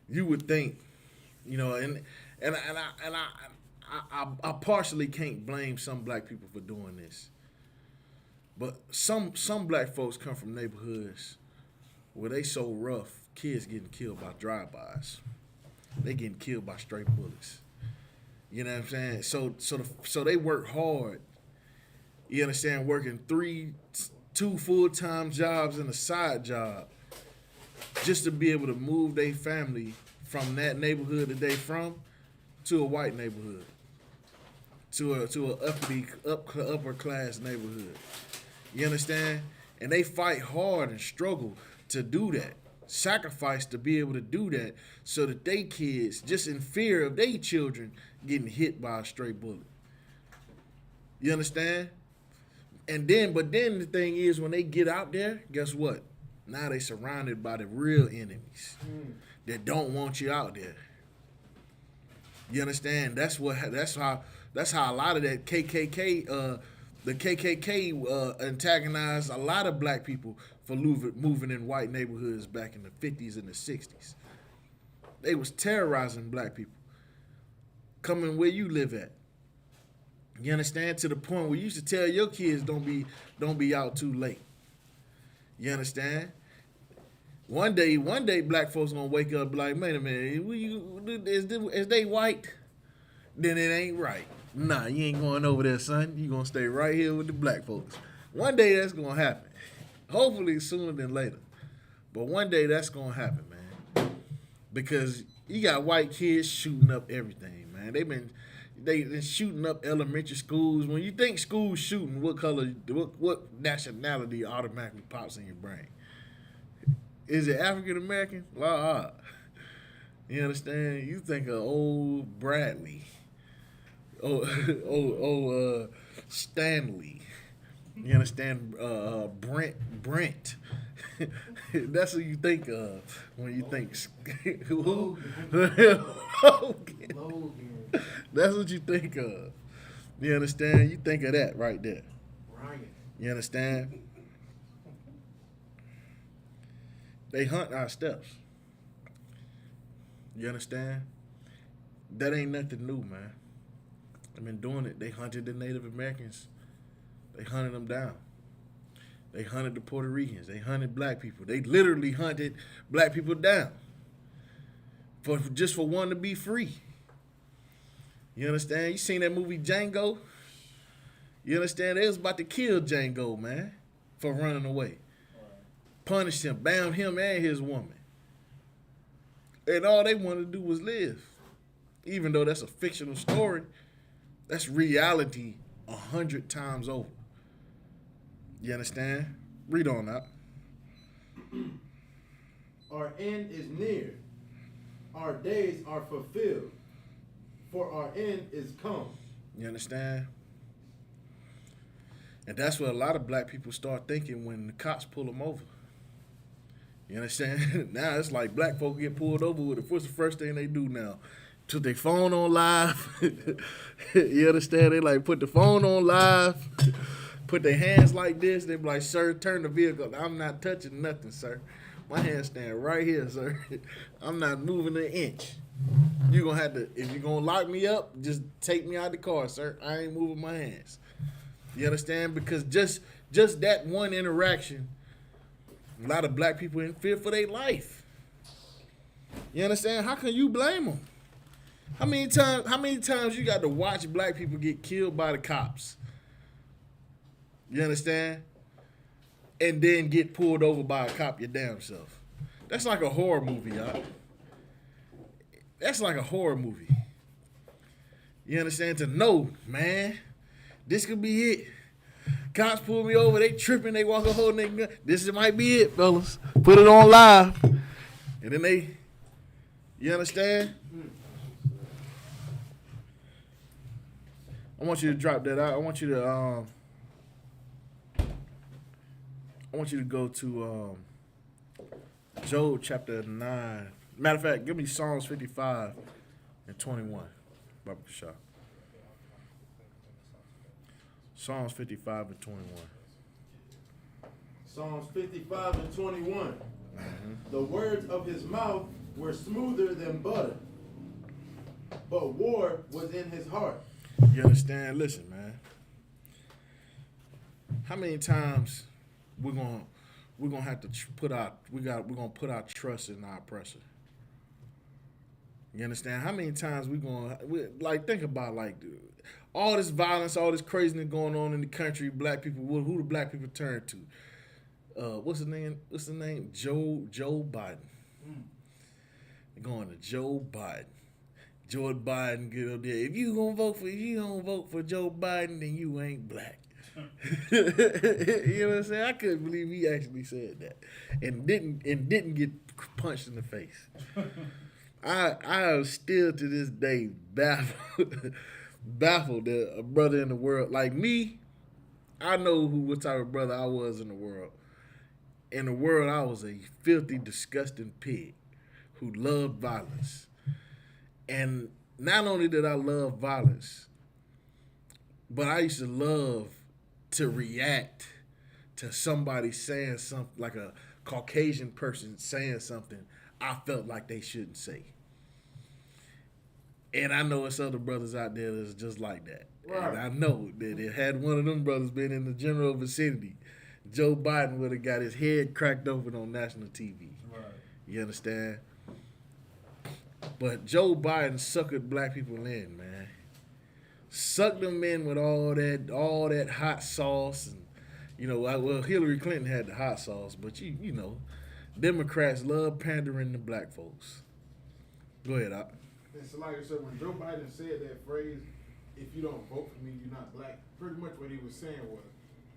You would think, and I partially can't blame some black people for doing this. But some black folks come from neighborhoods where they so rough, kids getting killed by drive-bys. They getting killed by straight bullets. You know what I'm saying? So they work hard. You understand? Working two full-time jobs and a side job just to be able to move their family from that neighborhood that they from to a white neighborhood, to a upper class neighborhood. You understand? And they fight hard and struggle to do that, sacrifice to be able to do that, so that they kids, just in fear of their children getting hit by a stray bullet. You understand? But then the thing is, when they get out there, guess what? Now they surrounded by the real enemies that don't want you out there. You understand? That's how a lot of that KKK, the KKK antagonized a lot of black people for moving in white neighborhoods back in the 50s and the 60s. They was terrorizing black people, coming where you live at. You understand? To the point where you used to tell your kids don't be out too late. You understand? One day, black folks gonna wake up and be like, wait a minute, is they white? Then it ain't right. Nah, you ain't going over there, son. You gonna stay right here with the black folks. One day that's gonna happen. Hopefully sooner than later. But one day that's gonna happen, man. Because you got white kids shooting up everything, man. They been shooting up elementary schools. When you think school shooting, what color, what nationality automatically pops in your brain? Is it African American? You understand? You think of old Bradley, Stanley. You understand? Brent. That's what you think of when you think who? Logan. That's what you think of. You understand? You think of that right there. Ryan. You understand? They hunt our steps. You understand? That ain't nothing new, man. I've been doing it. They hunted the Native Americans. They hunted them down. They hunted the Puerto Ricans. They hunted black people. They literally hunted black people down just for one to be free. You understand? You seen that movie Django? You understand? They was about to kill Django, man, for running away. Punished him, bound him and his woman. And all they wanted to do was live. Even though that's a fictional story, that's reality 100 times over. You understand? Read on that. Our end is near. Our days are fulfilled. For our end is come. You understand? And that's what a lot of black people start thinking when the cops pull them over. You understand? Now it's like black folk get pulled over with it. What's the first thing they do now? Put their phone on live. You understand? They like put the phone on live, put their hands like this. They be like, sir, turn the vehicle. I'm not touching nothing, sir. My hands stand right here, sir. I'm not moving an inch. You're going to have to, if you're going to lock me up, just take me out the car, sir. I ain't moving my hands. You understand? Because just that one interaction, a lot of black people in fear for their life. You understand? How can you blame them? How many times you got to watch black people get killed by the cops? You understand? And then get pulled over by a cop your damn self. That's like a horror movie, y'all. That's like a horror movie. You understand? To know, man, this could be it. Cops pull me over, they tripping, they walk a holding their gun. This might be it, fellas. Put it on live. And then you understand? I want you to drop that out. I want you to go to Job chapter 9. Matter of fact, give me Psalms 55 and 21. Baba Shah. Psalms 55 and 21. Psalms 55 and 21. The words of his mouth were smoother than butter, but war was in his heart. You understand? Listen, man. How many times we're gonna have to put our trust in our oppressor? You understand? How many times think about all this violence, all this craziness going on in the country? Black people, who do black people turn to? What's the name? Joe Biden. They're going to Joe Biden. Joe Biden get up there. If you don't vote for Joe Biden, then you ain't black. You know what I'm saying? I couldn't believe he actually said that, and didn't get punched in the face. I am still to this day baffled that a brother in the world like me. I know what type of brother I was in the world. In the world, I was a filthy, disgusting pig who loved violence. And not only did I love violence, but I used to love to react to somebody saying something, like a Caucasian person saying something I felt like they shouldn't say. And I know it's other brothers out there that's just like that. Right. And I know that if had one of them brothers been in the general vicinity, Joe Biden would have got his head cracked open on national TV. Right. You understand? But Joe Biden suckered black people in, man. Sucked them in with all that hot sauce, and Hillary Clinton had the hot sauce, but you know, Democrats love pandering to black folks. Go ahead, Op. It's like I said, when Joe Biden said that phrase, "If you don't vote for me, you're not black," pretty much what he was saying was,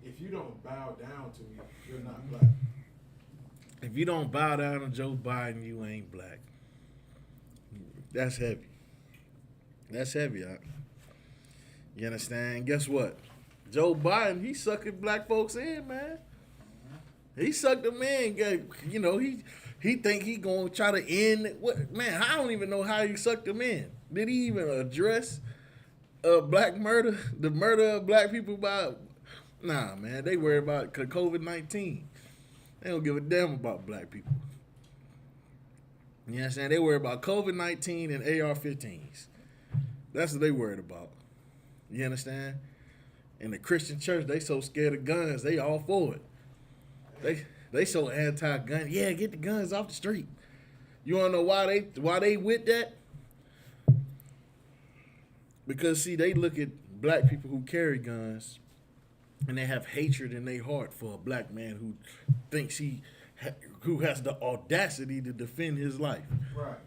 if you don't bow down to me, you're not black. If you don't bow down to Joe Biden, you ain't black. That's heavy. That's heavy, huh? You understand? Guess what? Joe Biden, he sucking black folks in, man. He sucked them in. You know, he think he gonna try to end what? Man, I don't even know how he sucked them in. Did he even address black murder, the murder of black people by? Nah, man, they worry about COVID-19. They don't give a damn about black people. You know what I'm saying? They worry about COVID-19 and AR-15s. That's what they worried about. You understand? In the Christian church, they so scared of guns, they all for it. They so anti-gun. Yeah, get the guns off the street. You wanna know why they with that? Because see, they look at black people who carry guns, and they have hatred in their heart for a black man who thinks who has the audacity to defend his life. Right.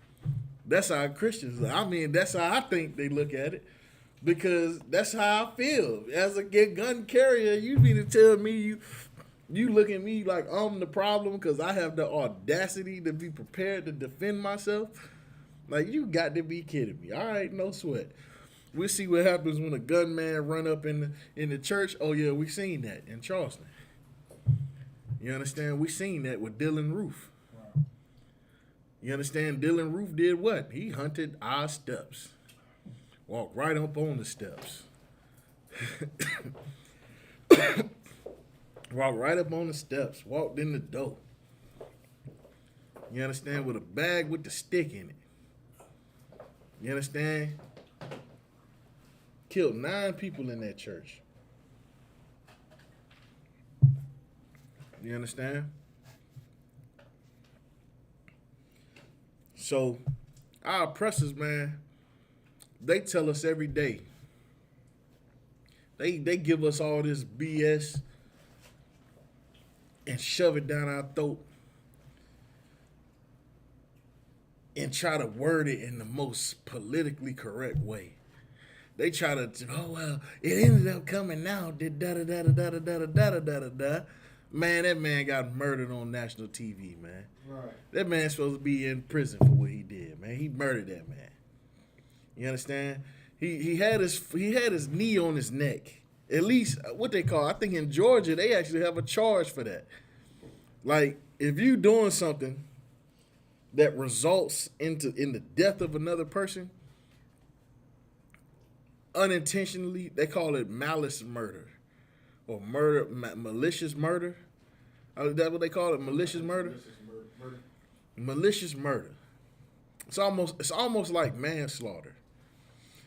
That's how Christians. I mean, that's how I think they look at it, because that's how I feel as a gun carrier. You mean to tell me you look at me like I'm the problem because I have the audacity to be prepared to defend myself? Like, you got to be kidding me. All right, no sweat. We'll see what happens when a gunman run up in the church. Oh yeah, we seen that in Charleston. You understand? We seen that with Dylan Roof. Wow. You understand? Dylan Roof did what? He hunted our steps. Walked right up on the steps. Walked right up on the steps. Walked in the door. You understand? With a bag with the stick in it. You understand? Killed 9 people in that church. You understand? So, our oppressors, man, they tell us every day. They give us all this BS and shove it down our throat and try to word it in the most politically correct way. They try to, oh well, it ended up coming out. Did da da da da da da da da da da da. Man, that man got murdered on national TV, man. Right. That man's supposed to be in prison for what he did, man. He murdered that man. You understand? He had his knee on his neck. At least what they call, I think in Georgia they actually have a charge for that. Like, if you doing something that results in the death of another person unintentionally, they call it malice murder or malicious murder. Is that what they call it? Malicious murder? Malicious murder. It's almost like manslaughter.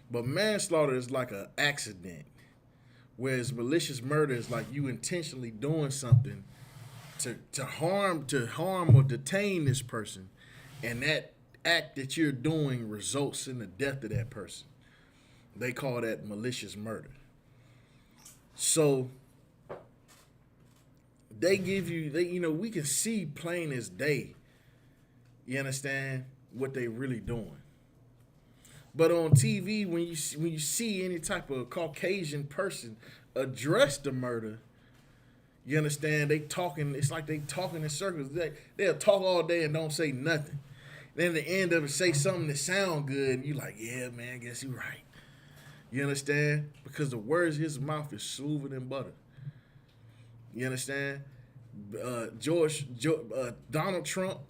But manslaughter is like an accident. Whereas malicious murder is like you intentionally doing something to harm or detain this person, and that act that you're doing results in the death of that person. They call that malicious murder. So they give you, we can see plain as day, you understand, what they really doing. But on TV, when you see any type of Caucasian person address the murder, you understand, it's like they talking in circles. They'll talk all day and don't say nothing. Then at the end of it, say something that sound good, and you like, yeah, man, I guess you're right. You understand? Because the words in his mouth is smoother than butter. You understand? Donald Trump,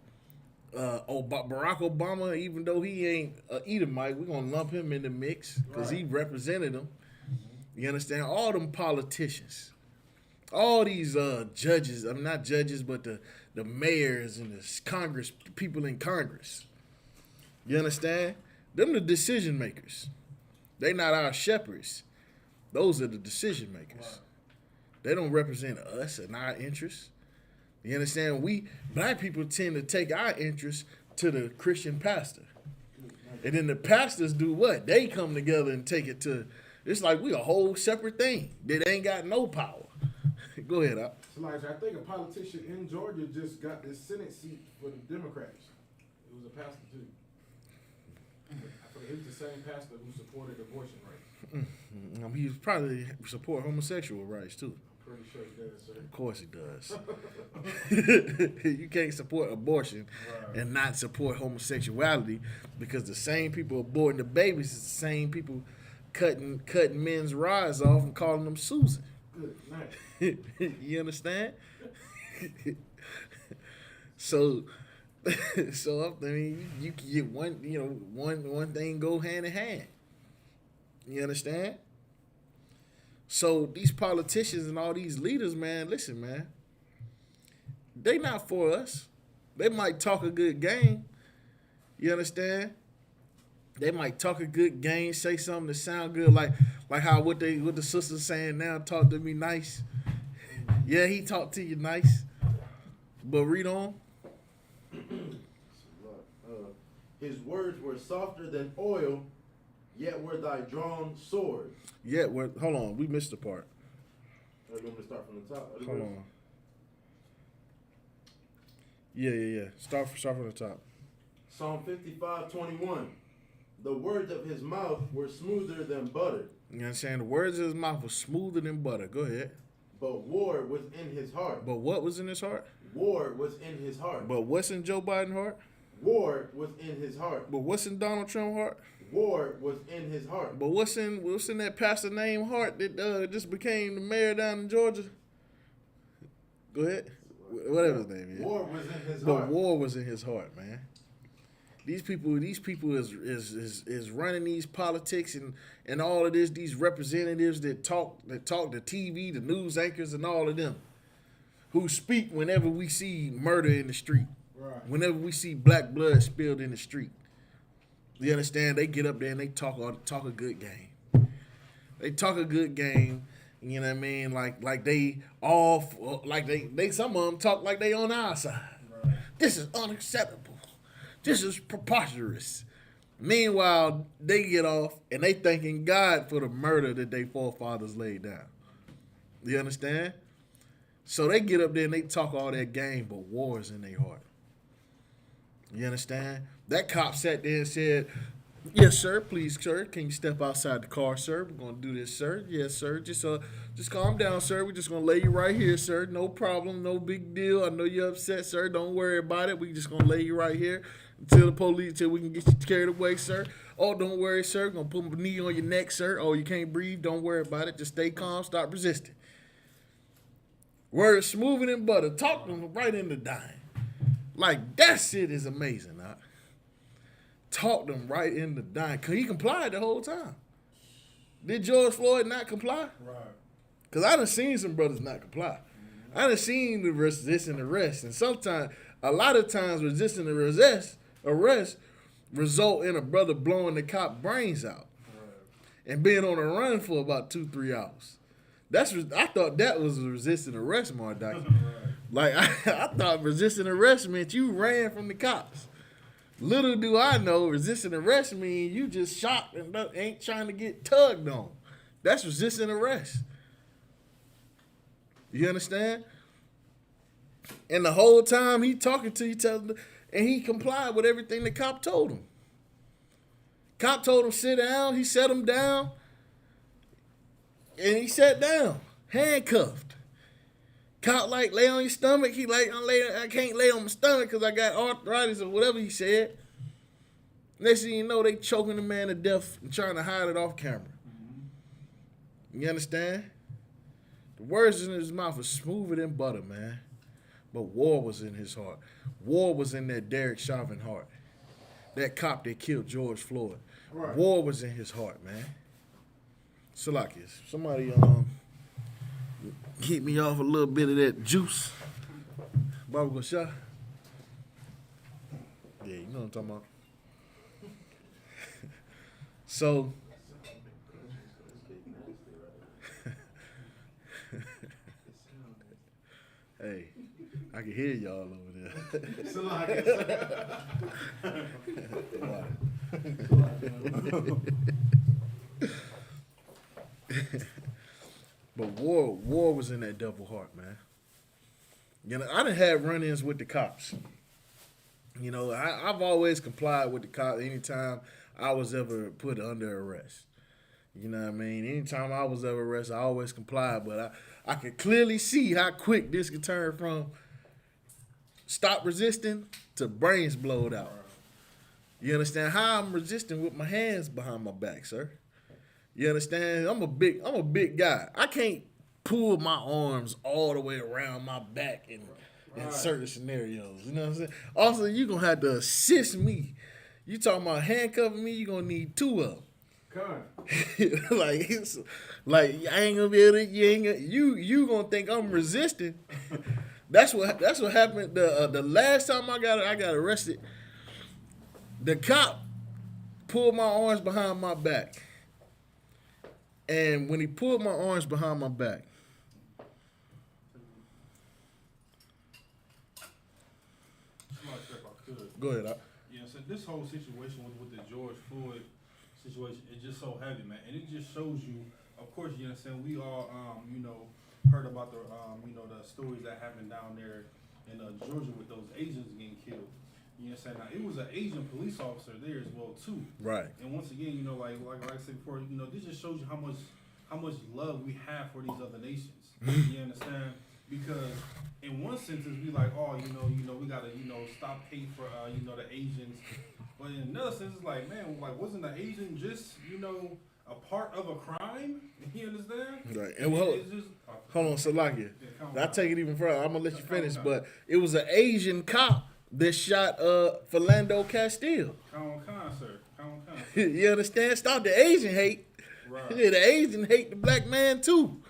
Barack Obama, even though he ain't a Edomite, we're going to lump him in the mix because he represented them. You understand? All them politicians, all these judges, not judges, but the mayors and the people in Congress. You understand? Them the decision makers. They not our shepherds. Those are the decision makers. Wow. They don't represent us and our interests. You understand? We black people tend to take our interests to the Christian pastor. And then the pastors do what? They come together and take it to, it's like we a whole separate thing that ain't got no power. Go ahead, Al. So like, I think a politician in Georgia just got this Senate seat for the Democrats. It was a pastor too. It was the same pastor who supported abortion rights. He was probably support homosexual rights too. Pretty sure he does, sir. Of course he does. You can't support abortion and not support homosexuality, because the same people aborting the babies is the same people cutting men's rods off and calling them Susan. Good night. You understand? So I mean, you can get one thing go hand in hand. You understand? So these politicians and all these leaders, man, listen, man, they not for us. They might talk a good game. You understand? They might talk a good game, say something that sound good, like how what the sister's saying now, talk to me nice. Yeah, he talked to you nice. But read on. His words were softer than oil, yet were thy drawn swords. Yeah, hold on, we missed the part. You want me to start from the top? Hold on. Yeah. Start from the top. Psalm 55:21. The words of his mouth were smoother than butter. You know what I'm saying? The words of his mouth were smoother than butter. Go ahead. But war was in his heart. But what was in his heart? War was in his heart. But what's in Joe Biden's heart? War was in his heart. But what's in Donald Trump's heart? War was in his heart. But what's in that pastor named Hart that just became the mayor down in Georgia? Go ahead. Whatever his name is. War was in his But heart. war was in his heart, man. These people is running these politics and all of this. These representatives that talk the TV, the news anchors, and all of them, who speak whenever we see murder in the street, whenever we see black blood spilled in the street. You understand? They get up there and they talk a good game. They talk a good game. You know what I mean? Like they all they some of them talk like they on our side. Right. This is unacceptable. This is preposterous. Meanwhile, they get off and they thanking God for the murder that their forefathers laid down. You understand? So they get up there and they talk all that game, but war is in their heart. You understand? That cop sat there and said, "Yes, sir. Please, sir. Can you step outside the car, sir? We're gonna do this, sir. Yes, sir. Just calm down, sir. We're just gonna lay you right here, sir. No problem. No big deal. I know you're upset, sir. Don't worry about it. We just gonna lay you right here until we can get you carried away, sir. Oh, don't worry, sir. Gonna put a knee on your neck, sir. Oh, you can't breathe. Don't worry about it. Just stay calm. Stop resisting. Words smoother than butter. Talk them right into dying. Like, that shit is amazing, huh? Talk them right into dying. Cause he complied the whole time. Did George Floyd not comply? Right. Cause I done seen some brothers not comply. Mm-hmm. I done seen the resisting arrest, and a lot of times resisting arrest result in a brother blowing the cop brains out, and being on a run for about 2-3 hours. I thought that was a resisting arrest, Mark Doctor. Like I thought resisting arrest meant you ran from the cops. Little do I know, resisting arrest means you just shot and ain't trying to get tugged on. That's resisting arrest. You understand? And the whole time he talking to you, and he complied with everything the cop told him. Cop told him sit down. He set him down, and he sat down, handcuffed. Cop lay on your stomach. He I can't lay on my stomach because I got arthritis or whatever he said. Next thing you know, they choking the man to death and trying to hide it off camera. Mm-hmm. You understand? The words in his mouth are smoother than butter, man. But war was in his heart. War was in that Derek Chauvin heart. That cop that killed George Floyd. Right. War was in his heart, man. Salakis, somebody keep me off a little bit of that juice. Baba Gosha. Yeah, you know what I'm talking about. So, hey, I can hear y'all over there. But war was in that double heart, man. You know, I done had run-ins with the cops. You know, I've always complied with the cops anytime I was ever put under arrest. You know what I mean? Anytime I was ever arrested, I always complied. But I could clearly see how quick this could turn from stop resisting to brains blowed out. You understand how I'm resisting with my hands behind my back, sir? You understand? I'm a big guy. I can't pull my arms all the way around my back in certain scenarios. You know what I'm saying? Also, you're going to have to assist me. You talking about handcuffing me, you're going to need two of them. like I ain't gonna be able to. You gonna think I'm resisting? That's what happened. The last time I got arrested, the cop pulled my arms behind my back, and when he pulled my arms behind my back, go ahead. Yeah, so this whole situation with the George Floyd situation, it's just so heavy, man, and it just shows you. Of course, you understand. We all, heard about the, the stories that happened down there in Georgia with those Asians getting killed. You understand? Now, it was an Asian police officer there as well too. Right. And once again, like I said before, this just shows you how much love we have for these other nations. You understand? Because in one sentence, we like, oh, we gotta, stop hate for, the Asians. But in another sense, it's like, man, wasn't the Asian just, a part of a crime? You understand? Right. And hold on, Salakia. I take it even further. I'm gonna let you finish, but it was an Asian cop that shot Philando Castile. You understand? Stop the Asian hate. Right. Yeah, the Asian hate the black man too.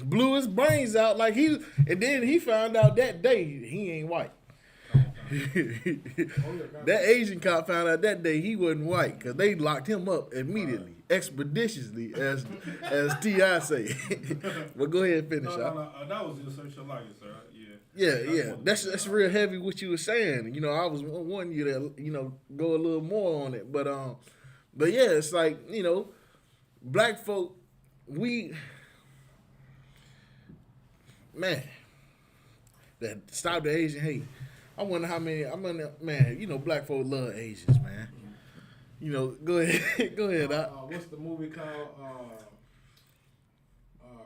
Blew his brains out and then he found out that day he ain't white. That Asian cop found out that day he wasn't white because they locked him up immediately, expeditiously, as T.I. say. But go ahead and finish. That was the social life, sir. Yeah. That's real heavy what you were saying. I was wanting you to go a little more on it, but yeah, it's like black folk, that stop the Asian hate. I wonder how many. Black folk love Asians, man. Go ahead, go ahead. What's the movie called?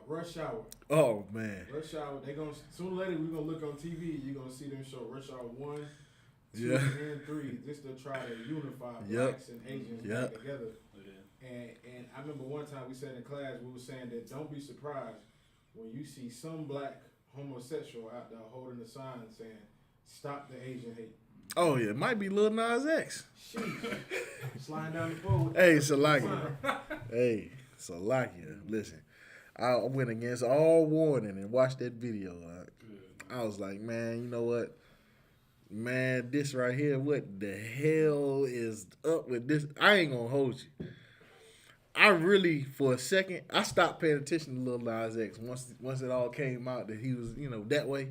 Rush Hour. Oh man. Rush Hour. They gonna sooner or later we're gonna look on TV. You're gonna see them show Rush Hour 1, 2, and 3, just to try to unify blacks and Asians back together. And I remember one time we sat in class. We were saying that don't be surprised when you see some black homosexual out there holding a sign saying "Stop the Asian hate." Oh yeah, it might be Lil Nas X. Sliding down the floor. Hey, Salakia. Listen, I went against all warning and watched that video. I was like, man, you know what? Man, this right here, what the hell is up with this? I ain't gonna hold you. I really, for a second, I stopped paying attention to Lil Nas X once it all came out that he was, that way.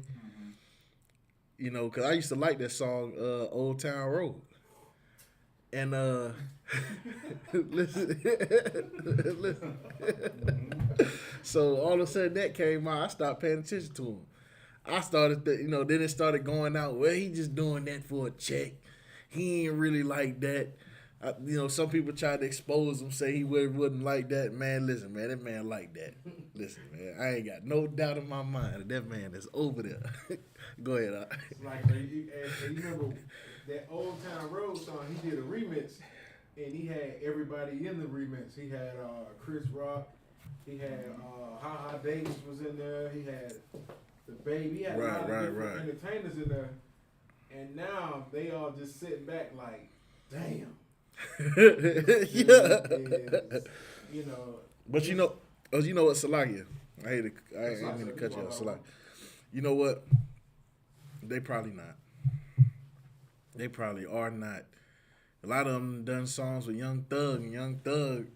Because I used to like that song, Old Town Road. And, listen. So all of a sudden that came out, I stopped paying attention to him. I started, then it started going out, well, he just doing that for a check. He ain't really like that. Some people tried to expose him, say he wouldn't like that. Man, listen, man, that man like that. Listen, man, I ain't got no doubt in my mind that man is over there. Go ahead. Like, you remember that Old Town Road song, he did a remix, and he had everybody in the remix. He had Chris Rock, he had Ha Davis was in there, he had the Baby, he had a lot of different entertainers in there. And now they all just sitting back like, damn. But you know what, Salakia? I ain't mean to cut you off, Salakia. You know what? They probably not. They probably are not. A lot of them done songs with Young Thug, and Young Thug,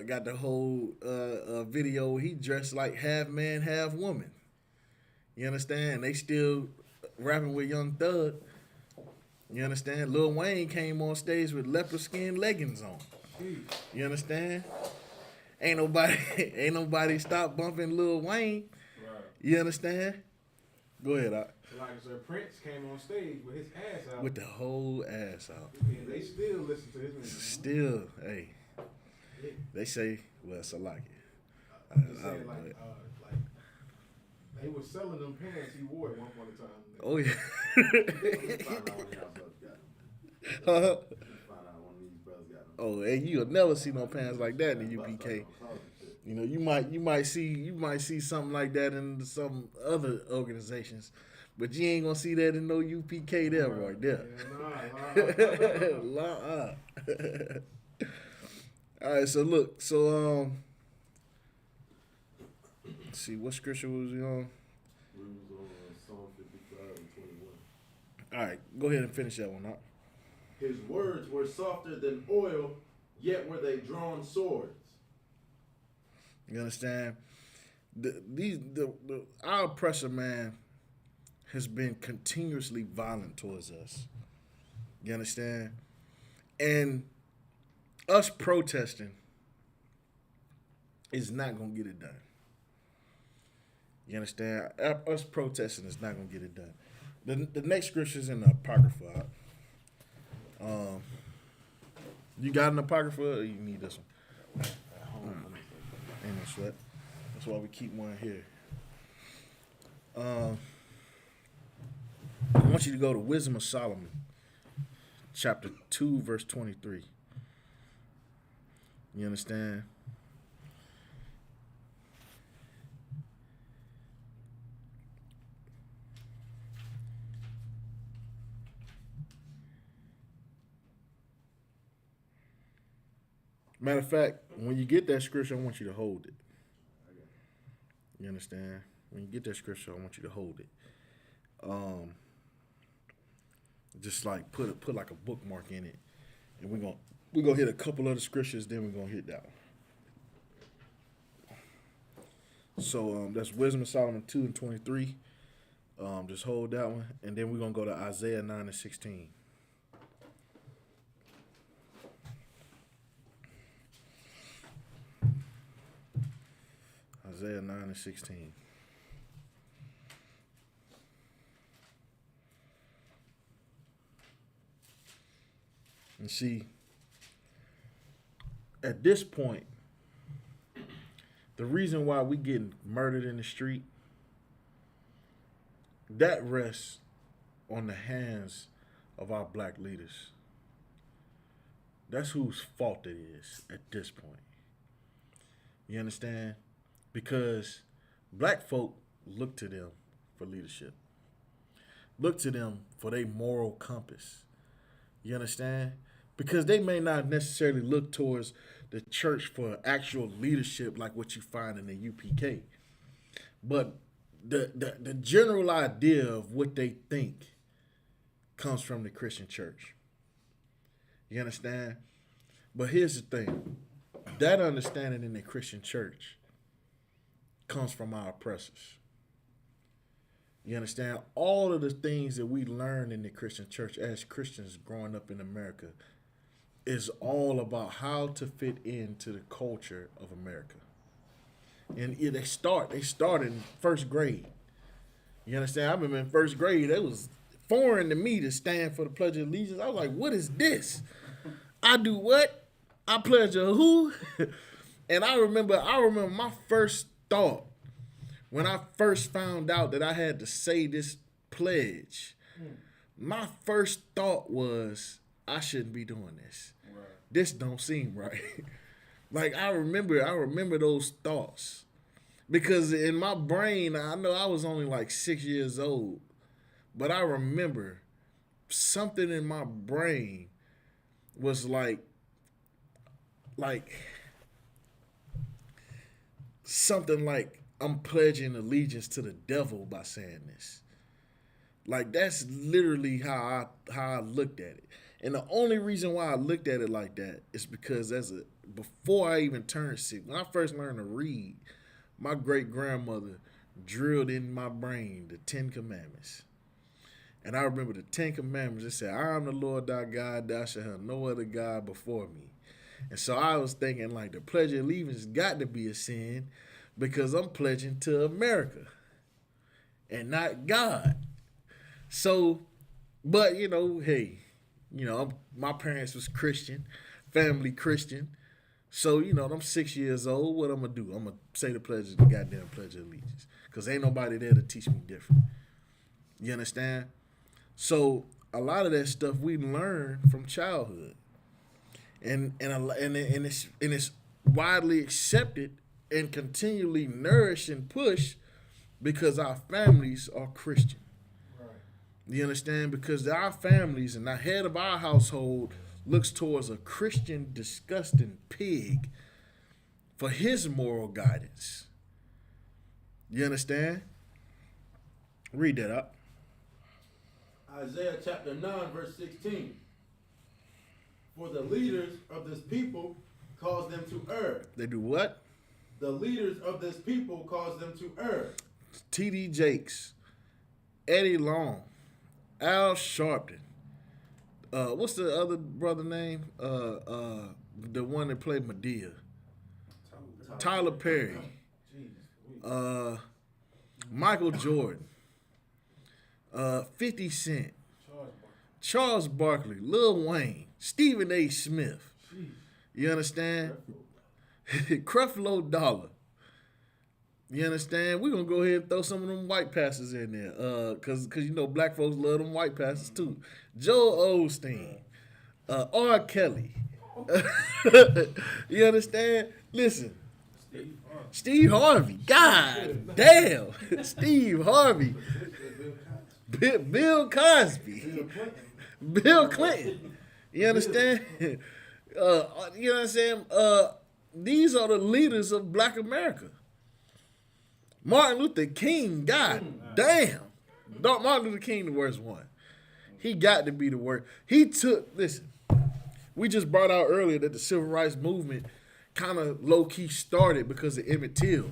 got the whole video. He dressed like half man, half woman. You understand? They still rapping with Young Thug. You understand? Lil Wayne came on stage with leopard skin leggings on. You understand? Ain't nobody stop bumping Lil Wayne. Right. You understand? Go ahead, Sir Prince came on stage with his ass out. With the whole ass out. And they still listen to his music. Still, hey. They say, well, it's a like it. I'm just saying, like they were selling them pants he wore at one point in time. Oh yeah. Find out when y'all brothers got them. Uh-huh. Find out when these brothers got them. Oh, and you'll never see no pants like that in the UPK. You know, you might see something like that in some other organizations, but you ain't gonna see that in no UPK there right there. All right, so look, let's see, what scripture was we on? We was on Psalm 55 and 21. All right, go ahead and finish that one up. His words were softer than oil, yet were they drawn swords. You understand? Our oppressor, man, has been continuously violent towards us. You understand? And us protesting is not going to get it done. You understand? Us protesting is not going to get it done. The next scripture is in the Apocrypha. You got an Apocrypha or you need this one? Ain't no sweat. That's why we keep one here. I want you to go to Wisdom of Solomon, chapter 2, verse 23. You understand? Matter of fact, when you get that scripture, I want you to hold it. You understand? When you get that scripture, I want you to hold it. Just like put like a bookmark in it, and we're gonna hit a couple other scriptures, then we're gonna hit that one. So that's Wisdom of Solomon 2 and 23. Just hold that one, and then we're gonna go to Isaiah 9 and 16. Isaiah 9 and 16. And see, at this point, the reason why we getting murdered in the street, that rests on the hands of our black leaders. That's whose fault it is at this point. You understand? Because black folk look to them for leadership. Look to them for their moral compass. You understand? Because they may not necessarily look towards the church for actual leadership like what you find in the UPK. But the general idea of what they think comes from the Christian church. You understand? But here's the thing. That understanding in the Christian church comes from our oppressors. You understand? All of the things that we learn in the Christian church as Christians growing up in America is all about how to fit into the culture of America. And they start in first grade. You understand? I remember in first grade, it was foreign to me to stand for the Pledge of Allegiance. I was like, what is this? I do what? I pledge a who? And I remember my first thought when I first found out that I had to say this pledge. My first thought was, I shouldn't be doing this. Right. This don't seem right. Like I remember those thoughts. Because in my brain, I know I was only like 6 years old, but I remember something in my brain was like something like I'm pledging allegiance to the devil by saying this. Like that's literally how I looked at it. And the only reason why I looked at it like that is because before I even turned 6, when I first learned to read, my great-grandmother drilled in my brain the 10 Commandments. And I remember the 10 Commandments. It said, I am the Lord thy God, thou shalt have no other God before me. And so I was thinking like the Pledge of Allegiance got to be a sin because I'm pledging to America and not God. So, but hey, my parents was Christian, family Christian. So, I'm 6 years old. What I'm going to do? I'm going to say the goddamn Pledge of Allegiance. Because ain't nobody there to teach me different. You understand? So, a lot of that stuff we learn from childhood. And it's widely accepted and continually nourished and pushed because our families are Christian. Right. You understand? Because our families and the head of our household looks towards a Christian disgusting pig for his moral guidance. You understand? Read that up. Isaiah chapter 9, verse 16. For the leaders of this people cause them to err. They do what? The leaders of this people cause them to err. T.D. Jakes, Eddie Long, Al Sharpton. What's the other brother name? The one that played Medea. Tyler Perry. Michael Jordan. 50 Cent. Charles Barkley. Lil Wayne. Stephen A. Smith. You understand? Creflo Dollar. You understand? We're going to go ahead and throw some of them white pastors in there. Because black folks love them white pastors too. Joel Osteen. R. Kelly. You understand? Listen. Steve Harvey. God damn. Steve Harvey. Bill Cosby. Bill Clinton. You understand? You know what I'm saying? These are the leaders of Black America. Martin Luther King, God damn. Martin Luther King, the worst one. He got to be the worst. Listen, we just brought out earlier that the civil rights movement kind of low-key started because of Emmett Till.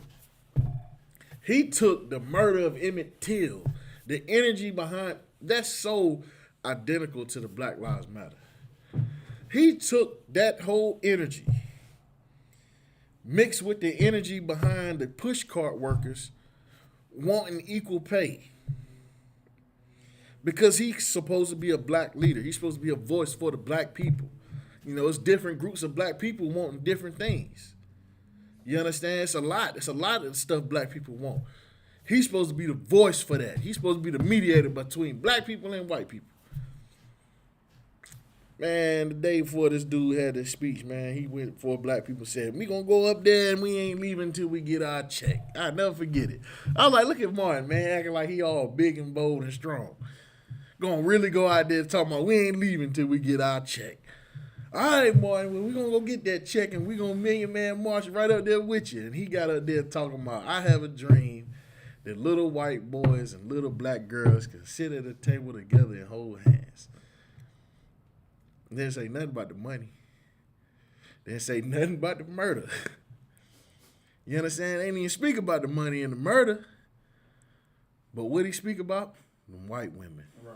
He took the murder of Emmett Till, the energy behind, that's so identical to the Black Lives Matter. He took that whole energy, mixed with the energy behind the pushcart workers wanting equal pay. Because he's supposed to be a black leader. He's supposed to be a voice for the black people. It's different groups of black people wanting different things. You understand? It's a lot. It's a lot of stuff black people want. He's supposed to be the voice for that. He's supposed to be the mediator between black people and white people. Man, the day before this dude had this speech, man, he went before black people, said, we gonna go up there and we ain't leaving until we get our check. I'll never forget it. I was like, look at Martin, man, acting like he all big and bold and strong. Gonna really go out there talking about we ain't leaving until we get our check. All right, Martin, well, we gonna go get that check and we gonna Million Man March right up there with you. And he got up there talking about, I have a dream that little white boys and little black girls can sit at a table together and hold hands. They didn't say nothing about the money. They didn't say nothing about the murder. You understand? They didn't even speak about the money and the murder. But what he speak about? Them white women. Right.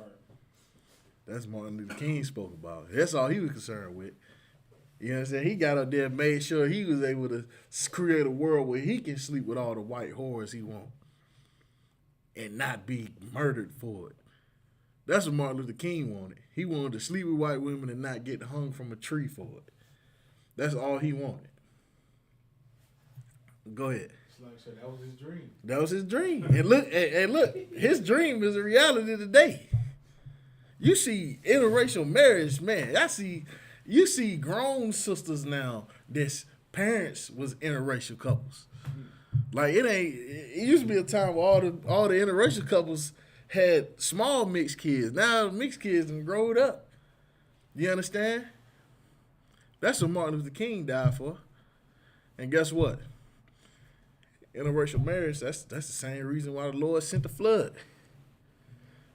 That's Martin Luther King spoke about. That's all he was concerned with. You know what I'm saying? He got up there and made sure he was able to create a world where he can sleep with all the white whores he wants and not be murdered for it. That's what Martin Luther King wanted. He wanted to sleep with white women and not get hung from a tree for it. That's all he wanted. Go ahead. Like I said, that was his dream. That was his dream. And look, his dream is a reality today. You see interracial marriage, man. You see grown sisters now that's parents was interracial couples. Like it used to be a time where all the interracial couples had small mixed kids. Now mixed kids done growed up. You understand? That's what Martin Luther King died for. And guess what? Interracial marriage, that's the same reason why the Lord sent the flood.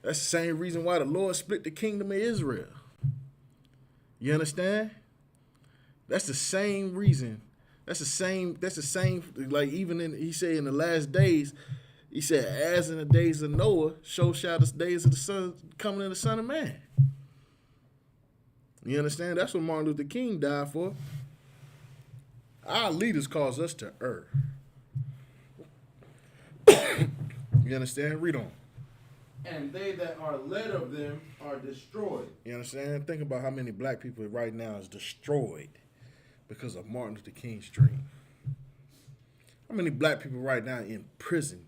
That's the same reason why the Lord split the kingdom of Israel. You understand? That's the same reason. That's the same, like even he said in the last days, he said, as in the days of Noah, so shall the days of the son coming of the Son of Man. You understand? That's what Martin Luther King died for. Our leaders cause us to err. You understand? Read on. And they that are led of them are destroyed. You understand? Think about how many black people right now is destroyed because of Martin Luther King's dream? How many black people right now in prison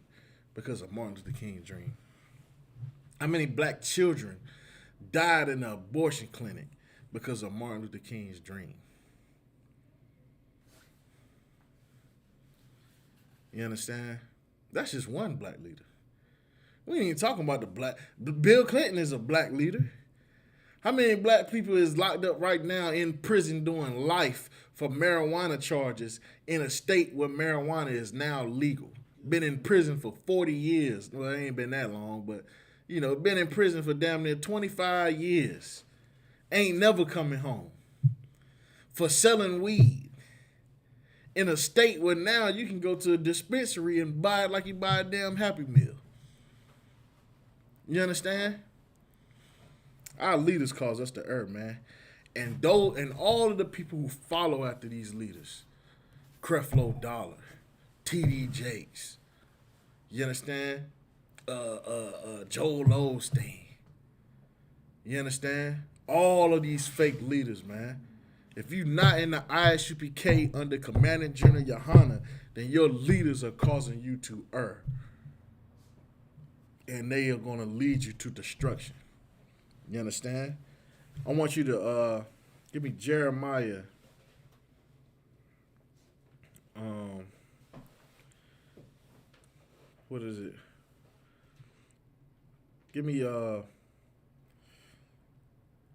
because of Martin Luther King's dream? How many black children died in an abortion clinic because of Martin Luther King's dream? You understand? That's just one black leader. We ain't even talking about the black. Bill Clinton is a black leader. How many black people is locked up right now in prison doing life for marijuana charges in a state where marijuana is now legal? Been in prison for 40 years. Well, it ain't been that long, but, you know, been in prison for damn near 25 years. Ain't never coming home. For selling weed. In a state where now you can go to a dispensary and buy it like you buy a damn Happy Meal. You understand? Our leaders cause us to err, man. And all of the people who follow after these leaders, Creflo Dollar, TD Jakes, you understand? Joel Osteen. You understand? All of these fake leaders, man. If you're not in the ISUPK under Commandant General Yohana, then your leaders are causing you to err. And they are going to lead you to destruction. You understand? I want you to give me Jeremiah. What is it? Give me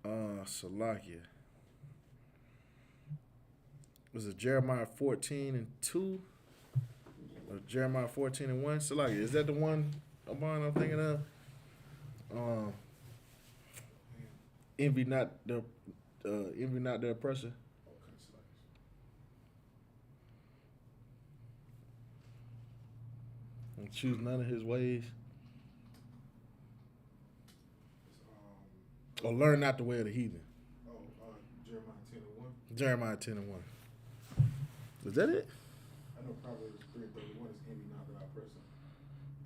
Salakia. Was it Jeremiah 14:2? Or Jeremiah 14:1? Salakia, is that the one I'm thinking of? Envy not the oppressor. And choose none of his ways. Or learn not the way of the heathen. Jeremiah 10:1. Jeremiah 10:1. Is that it? I know Proverbs 3:31 is envy not the oppressor,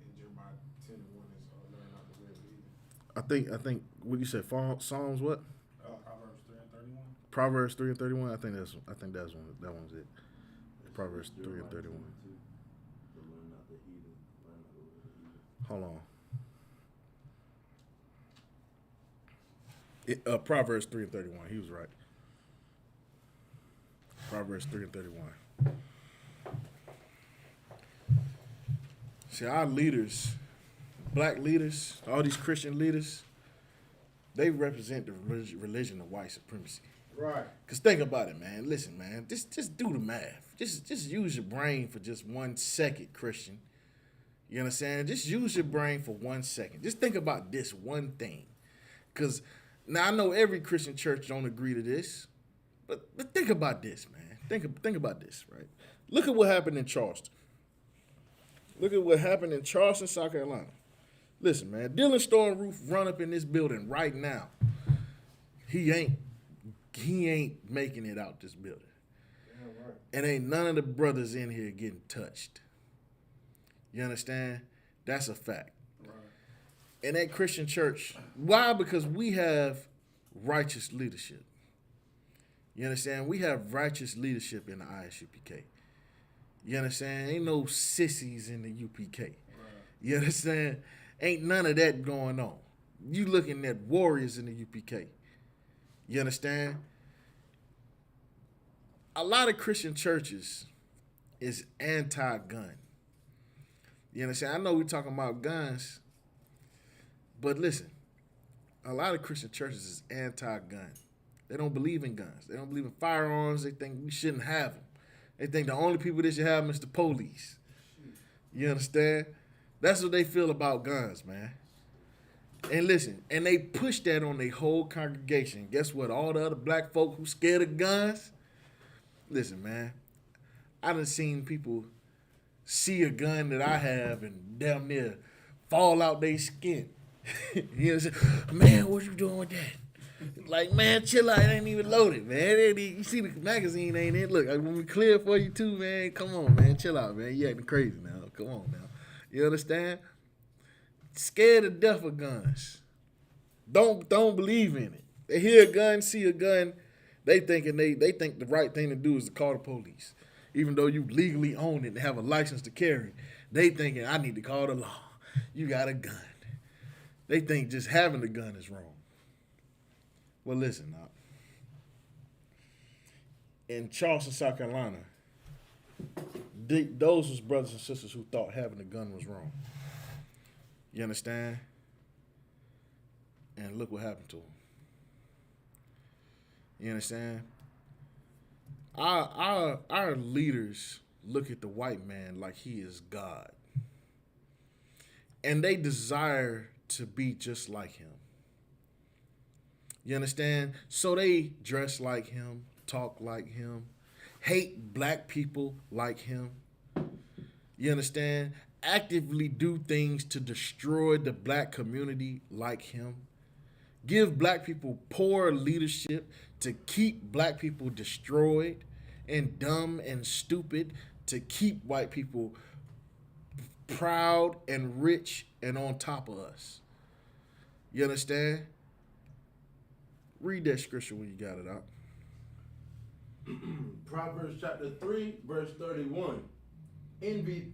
and Jeremiah 10:1 is learn not the way of the heathen. I think what you say, Psalms what? Proverbs 3:31. Proverbs 3:31. I think that's one. That one's it. Proverbs 3:31. Hold on. Proverbs 3:31. He was right. Proverbs 3:31. See, our leaders, black leaders, all these Christian leaders, they represent the religion of white supremacy. Right. Because think about it, man. Listen, man. Just do the math. Just use your brain for just 1 second, Christian. You understand? Just use your brain for 1 second. Just think about this one thing. Because now I know every Christian church don't agree to this, but think about this, man. Think about this, right? Look at what happened in Charleston. Look at what happened in Charleston, South Carolina. Listen, man. Dylan Storm Roof run up in this building right now. He ain't making it out this building. Yeah, right. And ain't none of the brothers in here getting touched. You understand? That's a fact. Right. In that Christian church, why? Because we have righteous leadership. You understand? We have righteous leadership in the ISUPK. You understand? Ain't no sissies in the UPK. Right. You understand? Ain't none of that going on. You looking at warriors in the UPK. You understand? A lot of Christian churches is anti-gun. You understand? I know we're talking about guns, but listen, a lot of Christian churches is anti-gun. They don't believe in guns. They don't believe in firearms. They think we shouldn't have them. They think the only people that should have them is the police. You understand? That's what they feel about guns, man. And listen, and they push that on their whole congregation. Guess what? All the other black folk who scared of guns, listen, man, I done seen people see a gun that I have and damn near fall out their skin. You know what I'm saying? Man, what you doing with that? Like, man, chill out. It ain't even loaded, man. You see the magazine ain't in. Look, when we clear for you too, man. Come on, man. Chill out, man. You acting crazy now. Come on now. You understand? Scared to death of guns. Don't believe in it. They hear a gun, see a gun, They think the right thing to do is to call the police. Even though you legally own it and have a license to carry, they thinking I need to call the law. You got a gun. They think just having a gun is wrong. Well, listen now. In Charleston, South Carolina, those was brothers and sisters who thought having a gun was wrong. You understand? And look what happened to them. You understand? Our leaders look at the white man like he is God. And they desire to be just like him. You understand? So they dress like him, talk like him, hate black people like him. You understand? Actively do things to destroy the black community like him. Give black people poor leadership to keep black people destroyed and dumb and stupid, to keep white people proud and rich and on top of us. You understand? Read that scripture when you got it out. Proverbs chapter 3, verse 31. Envy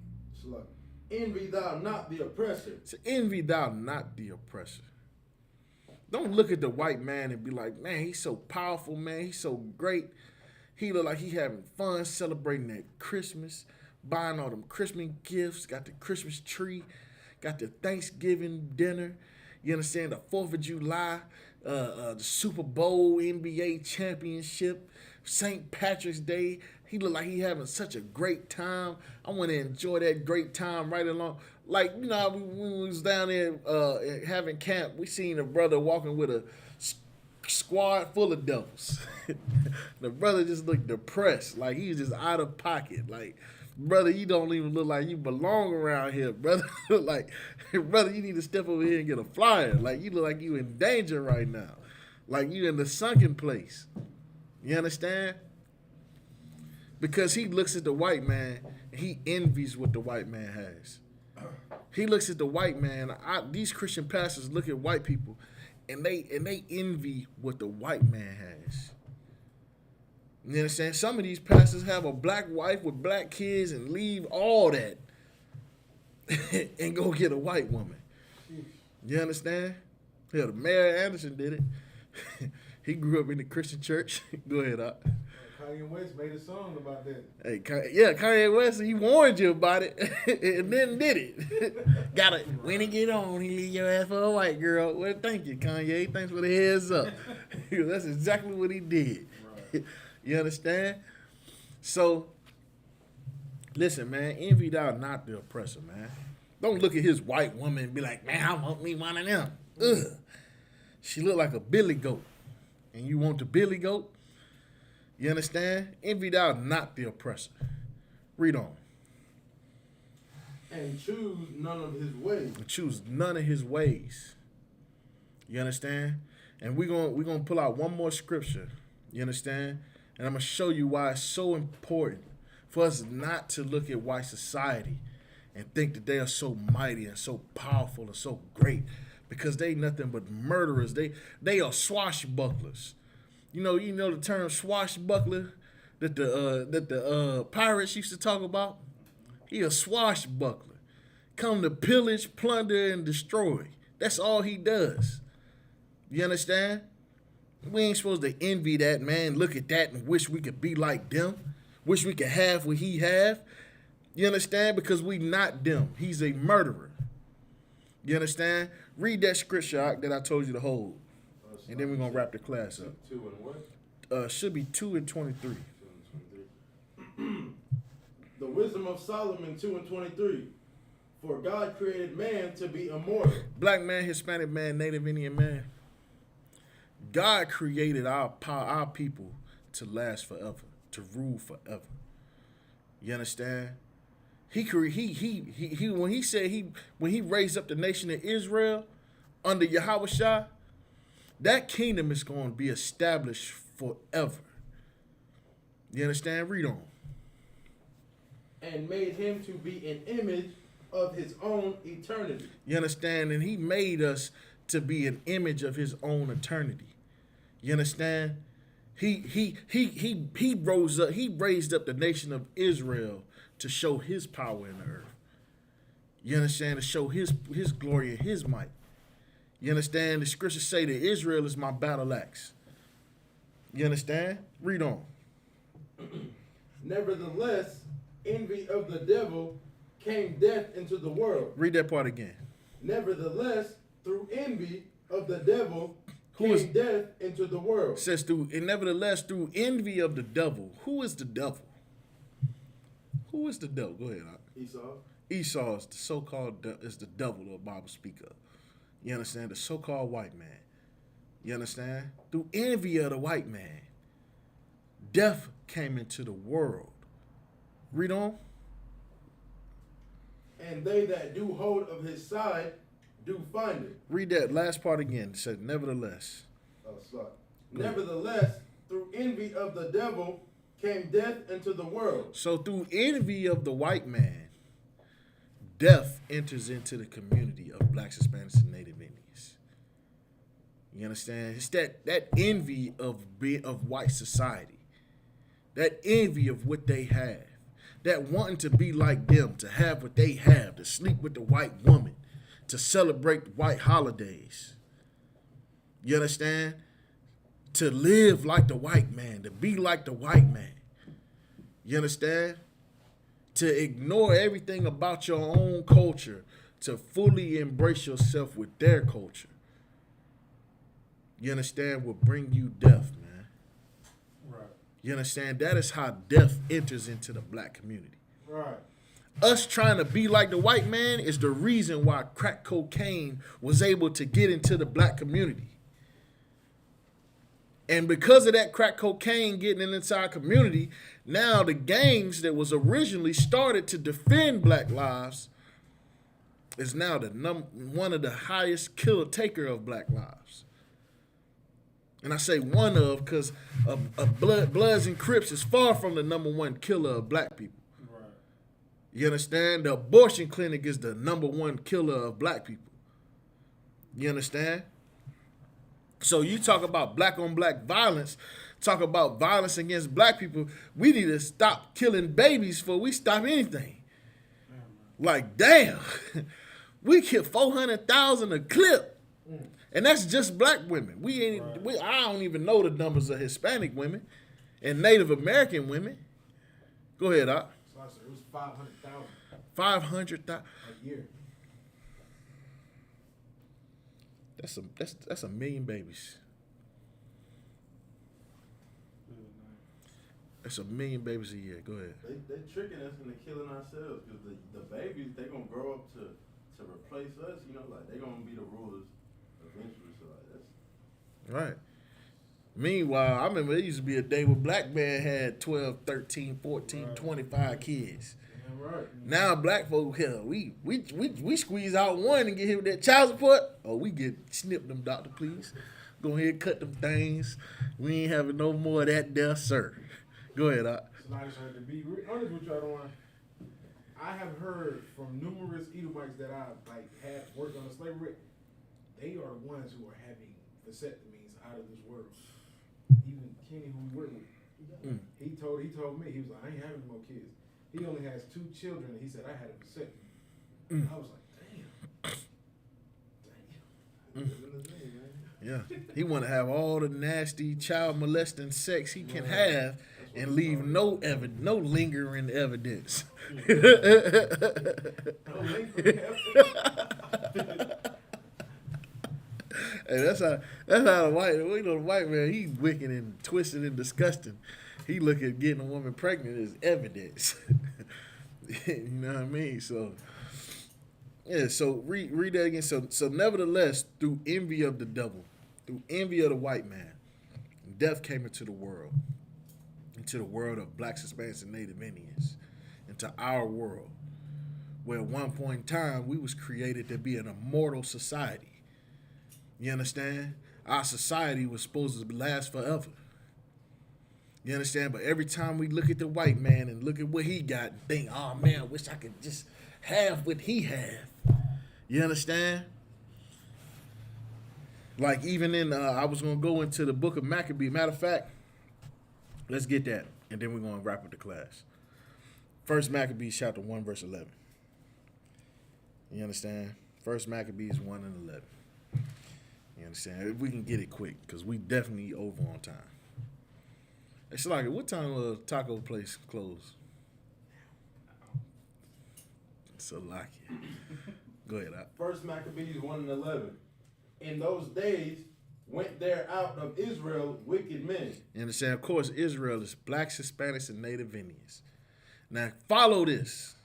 thou not the oppressor. So envy thou not the oppressor. Don't look at the white man and be like, man, he's so powerful, man. He's so great. He look like he having fun celebrating that Christmas, buying all them Christmas gifts, got the Christmas tree, got the Thanksgiving dinner. You understand? The 4th of July, the Super Bowl, NBA championship, St. Patrick's Day. He look like he having such a great time. I want to enjoy that great time right along. Like, you know, when we was down there having camp, we seen a brother walking with a squad full of devils. The brother just looked depressed, like he was just out of pocket. Like, brother, you don't even look like you belong around here, brother. Like, brother, you need to step over here and get a flyer. Like, you look like you in danger right now. Like, you in the sunken place. You understand? Because he looks at the white man, he envies what the white man has. He looks at the white man. These Christian pastors look at white people, and they envy what the white man has. You understand? Some of these pastors have a black wife with black kids and leave all that and go get a white woman. You understand? Yeah, the Mayor Anderson did it. He grew up in the Christian church. Go ahead, Doc. Kanye West made a song about that. Hey, Kanye West, he warned you about it and then did it. Got it. When he get on, he leave your ass for a white girl. Well, thank you, Kanye. Thanks for the heads up. That's exactly what he did. Right. You understand? So, listen, man, envy thou not the oppressor, man. Don't look at his white woman and be like, man, I want me one of them. Ugh. She look like a billy goat. And you want the billy goat? You understand? Envy thou not the oppressor. Read on. And choose none of his ways. Choose none of his ways. You understand? And we're gonna pull out one more scripture. You understand? And I'm gonna show you why it's so important for us not to look at white society and think that they are so mighty and so powerful and so great, because they nothing but murderers. They are swashbucklers. You know the term swashbuckler that the pirates used to talk about? He a swashbuckler. Come to pillage, plunder, and destroy. That's all he does. You understand? We ain't supposed to envy that, man. Look at that and wish we could be like them. Wish we could have what he have. You understand? Because we not them. He's a murderer. You understand? Read that scripture that I told you to hold. And then we're going to wrap the class up. 2 and what? Should be 2 and 23. 2 and 23. The wisdom of Solomon 2 and 23. For God created man to be immortal. Black man, Hispanic man, Native Indian man. God created our people to last forever, to rule forever. You understand? When he raised up the nation of Israel under Yahushua, that kingdom is going to be established forever. You understand? Read on. And made him to be an image of his own eternity. You understand? And he made us to be an image of his own eternity. You understand? He rose up. He raised up the nation of Israel to show his power in the earth. You understand? To show his glory and his might. You understand? The scriptures say that Israel is my battle axe. You understand? Read on. Nevertheless, envy of the devil came death into the world. Read that part again. Nevertheless, through envy of the devil Who came is- death into the world. It says nevertheless through envy of the devil. Who is the devil? Who is the devil? Go ahead. Esau. Esau is the so-called is the devil the Bible speak of. You understand? The so-called white man. You understand? Through envy of the white man, death came into the world. Read on. And they that do hold of his side do find it. Read that last part again. It said, nevertheless. Oh, sorry. Go ahead. Nevertheless, through envy of the devil came death into the world. So through envy of the white man, death enters into the community of blacks, Hispanics, and Native Indians. You understand? It's that envy of white society, that envy of what they have, that wanting to be like them, to have what they have, to sleep with the white woman, to celebrate white holidays. You understand? To live like the white man, to be like the white man. You understand? To ignore everything about your own culture, to fully embrace yourself with their culture. You understand? Will bring you death, man. Right. You understand? That is how death enters into the black community. Right. Us trying to be like the white man is the reason why crack cocaine was able to get into the black community. And because of that crack cocaine getting into our community, now the gangs that was originally started to defend black lives is now one of the highest killer taker of black lives. And I say one of because Bloods and Crips is far from the number one killer of black people. Right. You understand? The abortion clinic is the number one killer of black people. You understand? So you talk about black on black violence, talk about violence against black people. We need to stop killing babies before we stop anything. Like, damn, we kill 400,000 a clip. And that's just black women. I don't even know the numbers of Hispanic women and Native American women. Go ahead, Doc. So I said it was 500,000 500,000. a year. That's a million babies. That's a million babies a year. Go ahead. They tricking us into killing ourselves because the babies, they going to grow up to replace us. You know, like they going to be the rulers eventually. So like that's Right. Meanwhile, I remember there used to be a day where black man had 12, 13, 14, 25 kids. Yeah, right. Now black folk, hell, we squeeze out one and get hit with that child support. Oh, we get snip them, doctor, please. Go ahead, cut them things. We ain't having no more of that there, sir. Go ahead, Doc. So like I said, to be honest with you, I have heard from numerous Edomites that I had worked on the slavery. They are the ones who are having vasectomies out of this world. Even Kenny, who we work with, he told me, he was like, I ain't having no more kids. He only has 2 children, and he said I had a vasectomy. I was like, damn. Yeah, he want to have all the nasty child molesting sex he can have and leave no lingering evidence. Hey, that's how the white man, he's wicked and twisted and disgusting. He look at getting a woman pregnant as evidence. You know what I mean? So yeah, so read that again. So nevertheless, through envy of the devil, through envy of the white man, death came into the world of blacks, Hispanics, and Native Indians, into our world, where at one point in time we was created to be an immortal society. You understand? Our society was supposed to last forever. You understand? But every time we look at the white man and look at what he got and think, oh man, I wish I could just have what he have. You understand? Like even in, I was going to go into the book of Maccabee. Matter of fact, Let's get that, and then we're going to wrap up the class. First Maccabees chapter 1, verse 11. You understand? First Maccabees 1 and 11. You understand? If we can get it quick, because we definitely over on time. It's like, what time will taco place close? Salakia. Go ahead. First Maccabees 1 and 11. In those days went there out of Israel wicked men. You understand? Of course, Israel is blacks, Hispanics, and Native Indians. Now, follow this.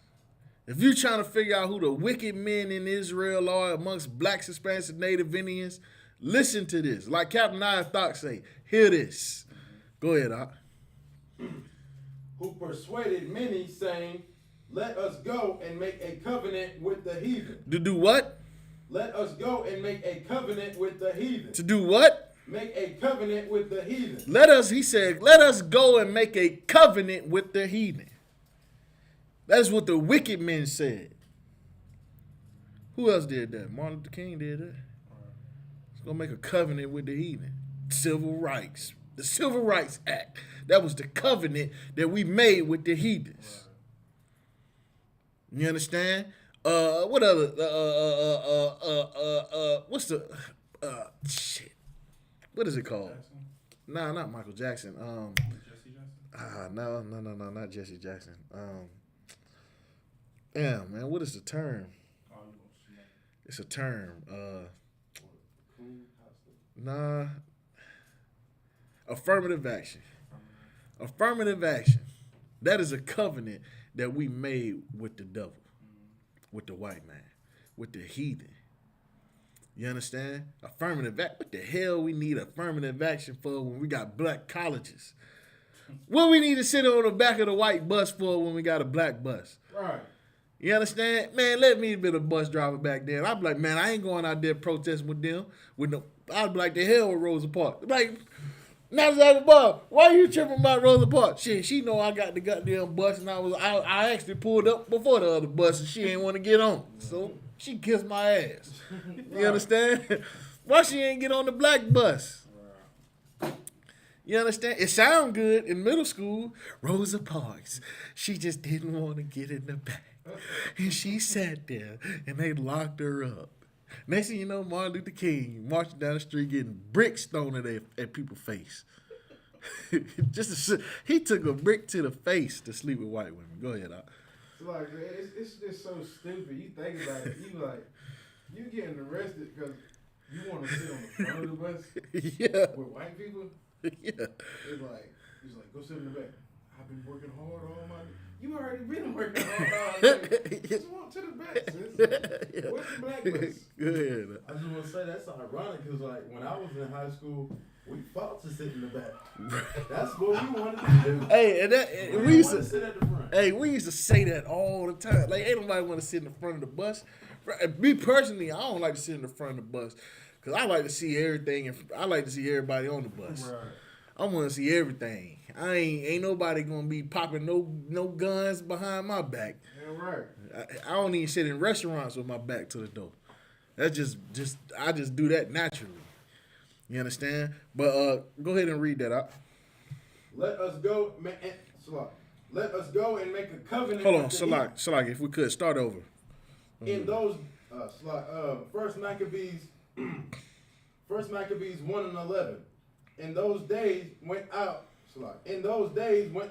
If you're trying to figure out who the wicked men in Israel are amongst blacks, Hispanics, and Native Indians, listen to this. Like Captain Thought say, hear this. Go ahead, Doc. Who persuaded many, saying, let us go and make a covenant with the heathen. To do what? Let us go and make a covenant with the heathen. To do what? Make a covenant with the heathen. He said, let us go and make a covenant with the heathen. That's what the wicked men said. Who else did that? Martin Luther King did that. Let's go make a covenant with the heathen. Civil rights. The Civil Rights Act. That was the covenant that we made with the heathens. You understand? What other? What's the? Shit. What is it called? Nah, not Michael Jackson. Jesse Jackson? No, not Jesse Jackson. Damn, man, what is the term? Oh, you gonna see that. It's a term. Nah. Affirmative action. Affirmative action. That is a covenant that we made with the devil, with the white man, with the heathen. You understand? Affirmative action. What the hell we need affirmative action for when we got black colleges? What we need to sit on the back of the white bus for when we got a black bus? Right. You understand? Man, let me be the bus driver back then. I'd be like, man, I ain't going out there protesting with them. I'd be like, the hell with Rosa Parks. Like, not like, Bob, why you tripping about Rosa Parks? Shit, she know I got the goddamn bus, and I actually pulled up before the other bus, and she ain't want to get on. So she kissed my ass. You understand? Why she ain't get on the black bus? You understand? It sound good in middle school. Rosa Parks, she just didn't want to get in the back. And she sat there, and they locked her up. Next thing you know, Martin Luther King marching down the street getting bricks thrown at people's face. He took a brick to the face to sleep with white women. Go ahead, Doc. It's like, man, it's just so stupid. You think about it, you getting arrested because you want to sit on the front of the bus Yeah. with white people. Yeah. It's like, he's like, go sit in the back. I've been working hard all my. You already been working hard. Just walk to the back, sis. Where's the black bus? Go ahead. I just want to say that's ironic because, like, when I was in high school, we fought to sit in the back. That's what we wanted to do. Hey, We we used wanted to sit at the front. Hey, we used to say that all the time. Like, ain't nobody want to sit in the front of the bus. Me personally, I don't like to sit in the front of the bus because I like to see everything, and I like to see everybody on the bus. Right. I want to see everything. Ain't nobody gonna be popping no guns behind my back. Yeah, right. I don't even sit in restaurants with my back to the door. That's I just do that naturally. You understand? But go ahead and read that out. Let us go, Let us go and make a covenant. Hold on, with the Salak, if we could start over. in those First Maccabees 1 and 11. In those days went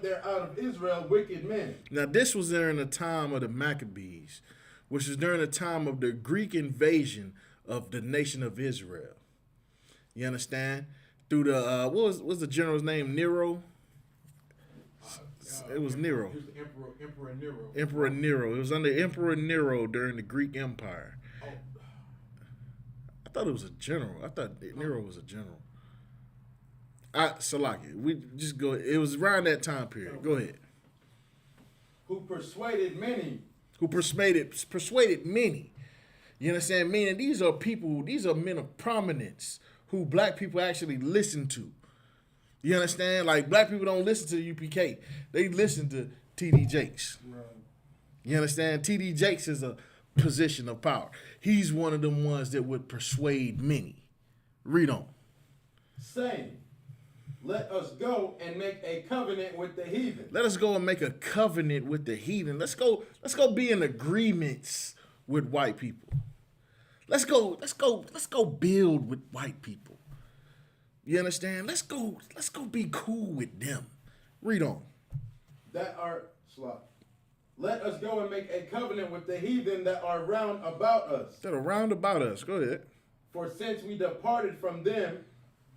there out of Israel wicked men. Now this was during the time of the Maccabees, which is during the time of the Greek invasion of the nation of Israel. You understand? Through the what was the general's name? Nero. It was Nero. He was the Emperor Nero. Emperor Nero. It was under Emperor Nero during the Greek Empire. Oh. I thought it was a general. I thought Nero was a general. Salaki, we just go. It was around that time period. Go ahead. Who persuaded many. Who persuaded many. You understand? Meaning these are people. These are men of prominence who black people actually listen to. You understand? Like, black people don't listen to the UPK. They listen to T.D. Jakes. Right. You understand? T.D. Jakes is a position of power. He's one of them ones that would persuade many. Read on. Saying, Let us go and make a covenant with the heathen. Let us go and make a covenant with the heathen. Let's go be in agreements with white people. Let's go build with white people. You understand? Let's go be cool with them. Read on. Let us go and make a covenant with the heathen that are round about us. That are round about us. Go ahead. For since we departed from them,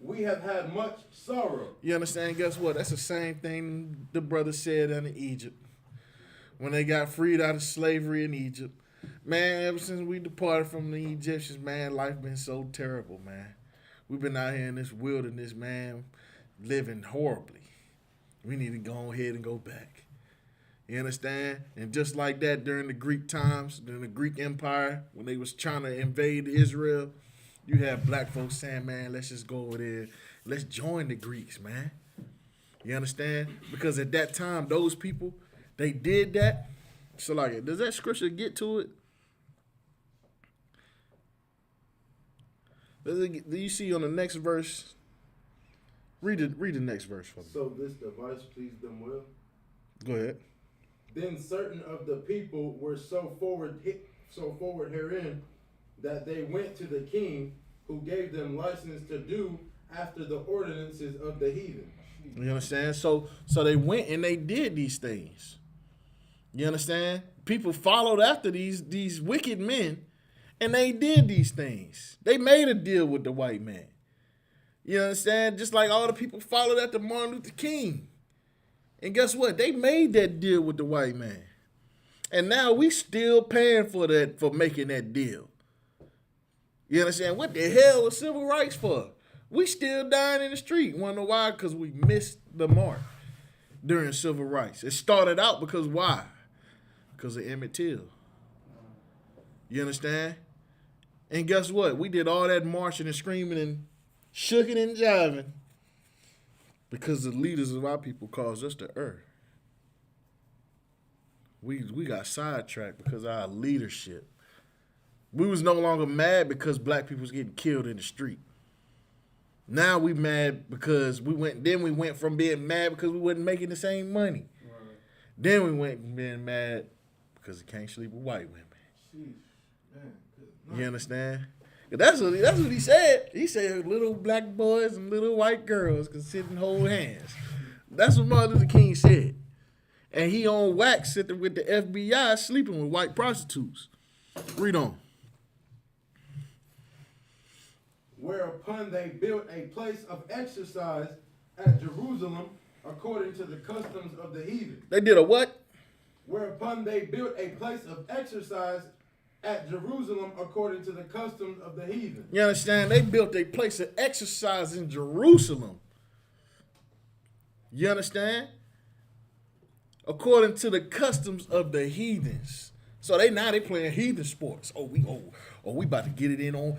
we have had much sorrow. You understand? Guess what? That's the same thing the brother said in Egypt. When they got freed out of slavery in Egypt. Man, ever since we departed from the Egyptians, man, life been so terrible, man. We've been out here in this wilderness, man, living horribly. We need to go ahead and go back. You understand? And just like that, during the Greek times, during the Greek Empire, when they was trying to invade Israel, you have black folks saying, man, let's just go over there. Let's join the Greeks, man. You understand? Because at that time, those people, they did that. So, like, does that scripture get to it? Do you see on the next verse? Read the next verse for me. So this device pleased them well. Go ahead. Then certain of the people were so forward herein that they went to the king, who gave them license to do after the ordinances of the heathen. You understand? So they went and they did these things. You understand? People followed after these wicked men, and they did these things. They made a deal with the white man. You understand? Just like all the people followed after Martin Luther King. And guess what? They made that deal with the white man. And now we still paying for that, for making that deal. You understand? What the hell was civil rights for? We still dying in the street. Want to know why? Because we missed the mark during civil rights. It started out because why? Because of Emmett Till. You understand? And guess what? We did all that marching and screaming and shooking and jiving because the leaders of our people caused us to err. We got sidetracked because of our leadership. We was no longer mad because black people was getting killed in the street. Now we mad because we went from being mad because we wasn't making the same money. Right. Then we went from being mad because we can't sleep with white women. Jeez, man. You understand? That's what he said. He said little black boys and little white girls can sit and hold hands. That's what Martin Luther King said. And he on wax sitting with the FBI sleeping with white prostitutes. Read on. Whereupon they built a place of exercise at Jerusalem according to the customs of the heathen. They did a what? Whereupon they built a place of exercise at Jerusalem according to the customs of the heathen. You understand? They built a place of exercise in Jerusalem. You understand? According to the customs of the heathens. So they playing heathen sports. We about to get it in on.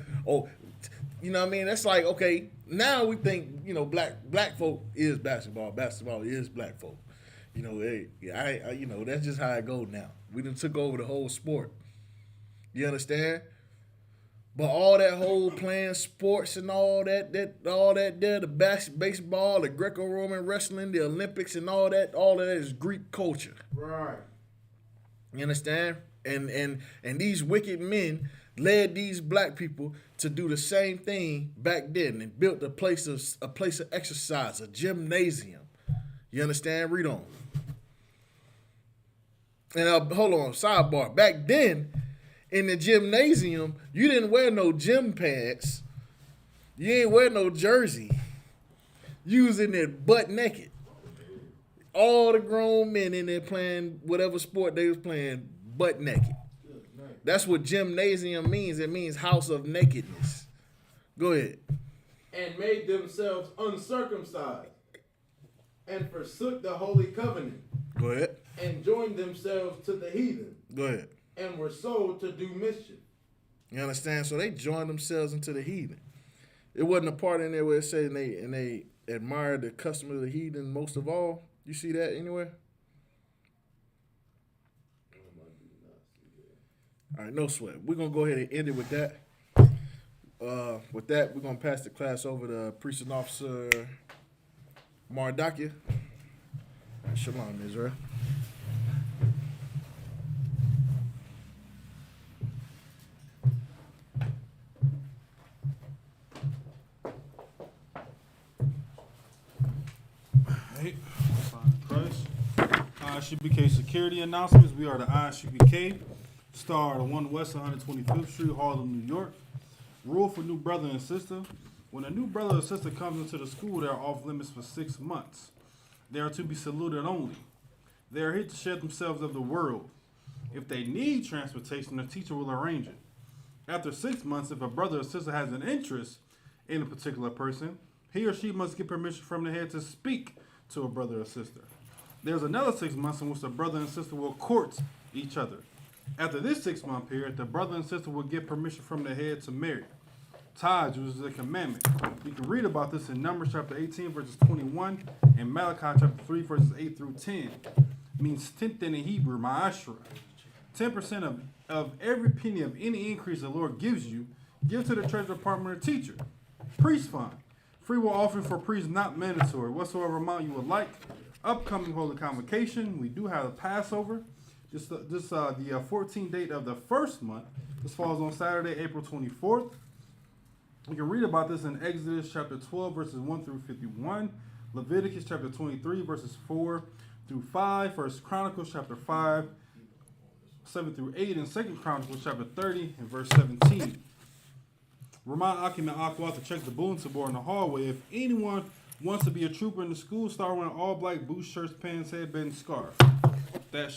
You know what I mean? That's like, okay, now we think, black folk is basketball. Basketball is black folk. That's just how it goes now. We done took over the whole sport. You understand? But all that whole playing sports and all that there, the baseball, the Greco-Roman wrestling, the Olympics and all that is Greek culture. Right. You understand? And these wicked men led these black people to do the same thing back then and built a place of exercise, a gymnasium. You understand? Read on. And hold on, sidebar. Back then, in the gymnasium, you didn't wear no gym pants. You ain't wear no jersey. You was in there butt naked. All the grown men in there playing whatever sport they was playing butt naked. That's what gymnasium means. It means house of nakedness. Go ahead. And made themselves uncircumcised and forsook the holy covenant. Go ahead. And joined themselves to the heathen. Go ahead. And were sold to do mischief. You understand? So they joined themselves into the heathen. It wasn't a part in there where it said they admired the custom of the heathen most of all. You see that anywhere? All right, no sweat. We're going to go ahead and end it with that. With that, we're going to pass the class over to Precinct Officer Mardakia. Shalom, Israel. Hey, Christ. ISUPK security announcements. We are the ISUPK, star of 1 West 125th Street, Harlem, New York. Rule for new brother and sister. When a new brother or sister comes into the school, they are off limits for 6 months. They are to be saluted only. They are here to share themselves of the world. If they need transportation, the teacher will arrange it. After 6 months, if a brother or sister has an interest in a particular person, he or she must get permission from the head to speak to a brother or sister. There's another 6 months in which the brother and sister will court each other. After this 6-month period, the brother and sister will get permission from the head to marry. Tithes, which is a commandment. You can read about this in Numbers chapter 18, verses 21, and Malachi chapter 3, verses 8 through 10. It means tenth in the Hebrew, ma'ashra. 10% of every penny of any increase the Lord gives you, give to the treasury department or teacher. Priest fund. Free will offering for priests not mandatory. Whatsoever amount you would like. Upcoming holy convocation. We do have a Passover. The 14th date of the first month. This falls on Saturday, April 24th. You can read about this in Exodus chapter 12, verses 1 through 51. Leviticus chapter 23, verses 4 through 5. 1 Chronicles chapter 5, 7 through 8. And 2 Chronicles chapter 30 and verse 17. Remind Akim and Aqua to check the bulletin board in the hallway. If anyone wants to be a trooper in the school, start wearing all black boots, shirts, pants, headband, and scarf. That's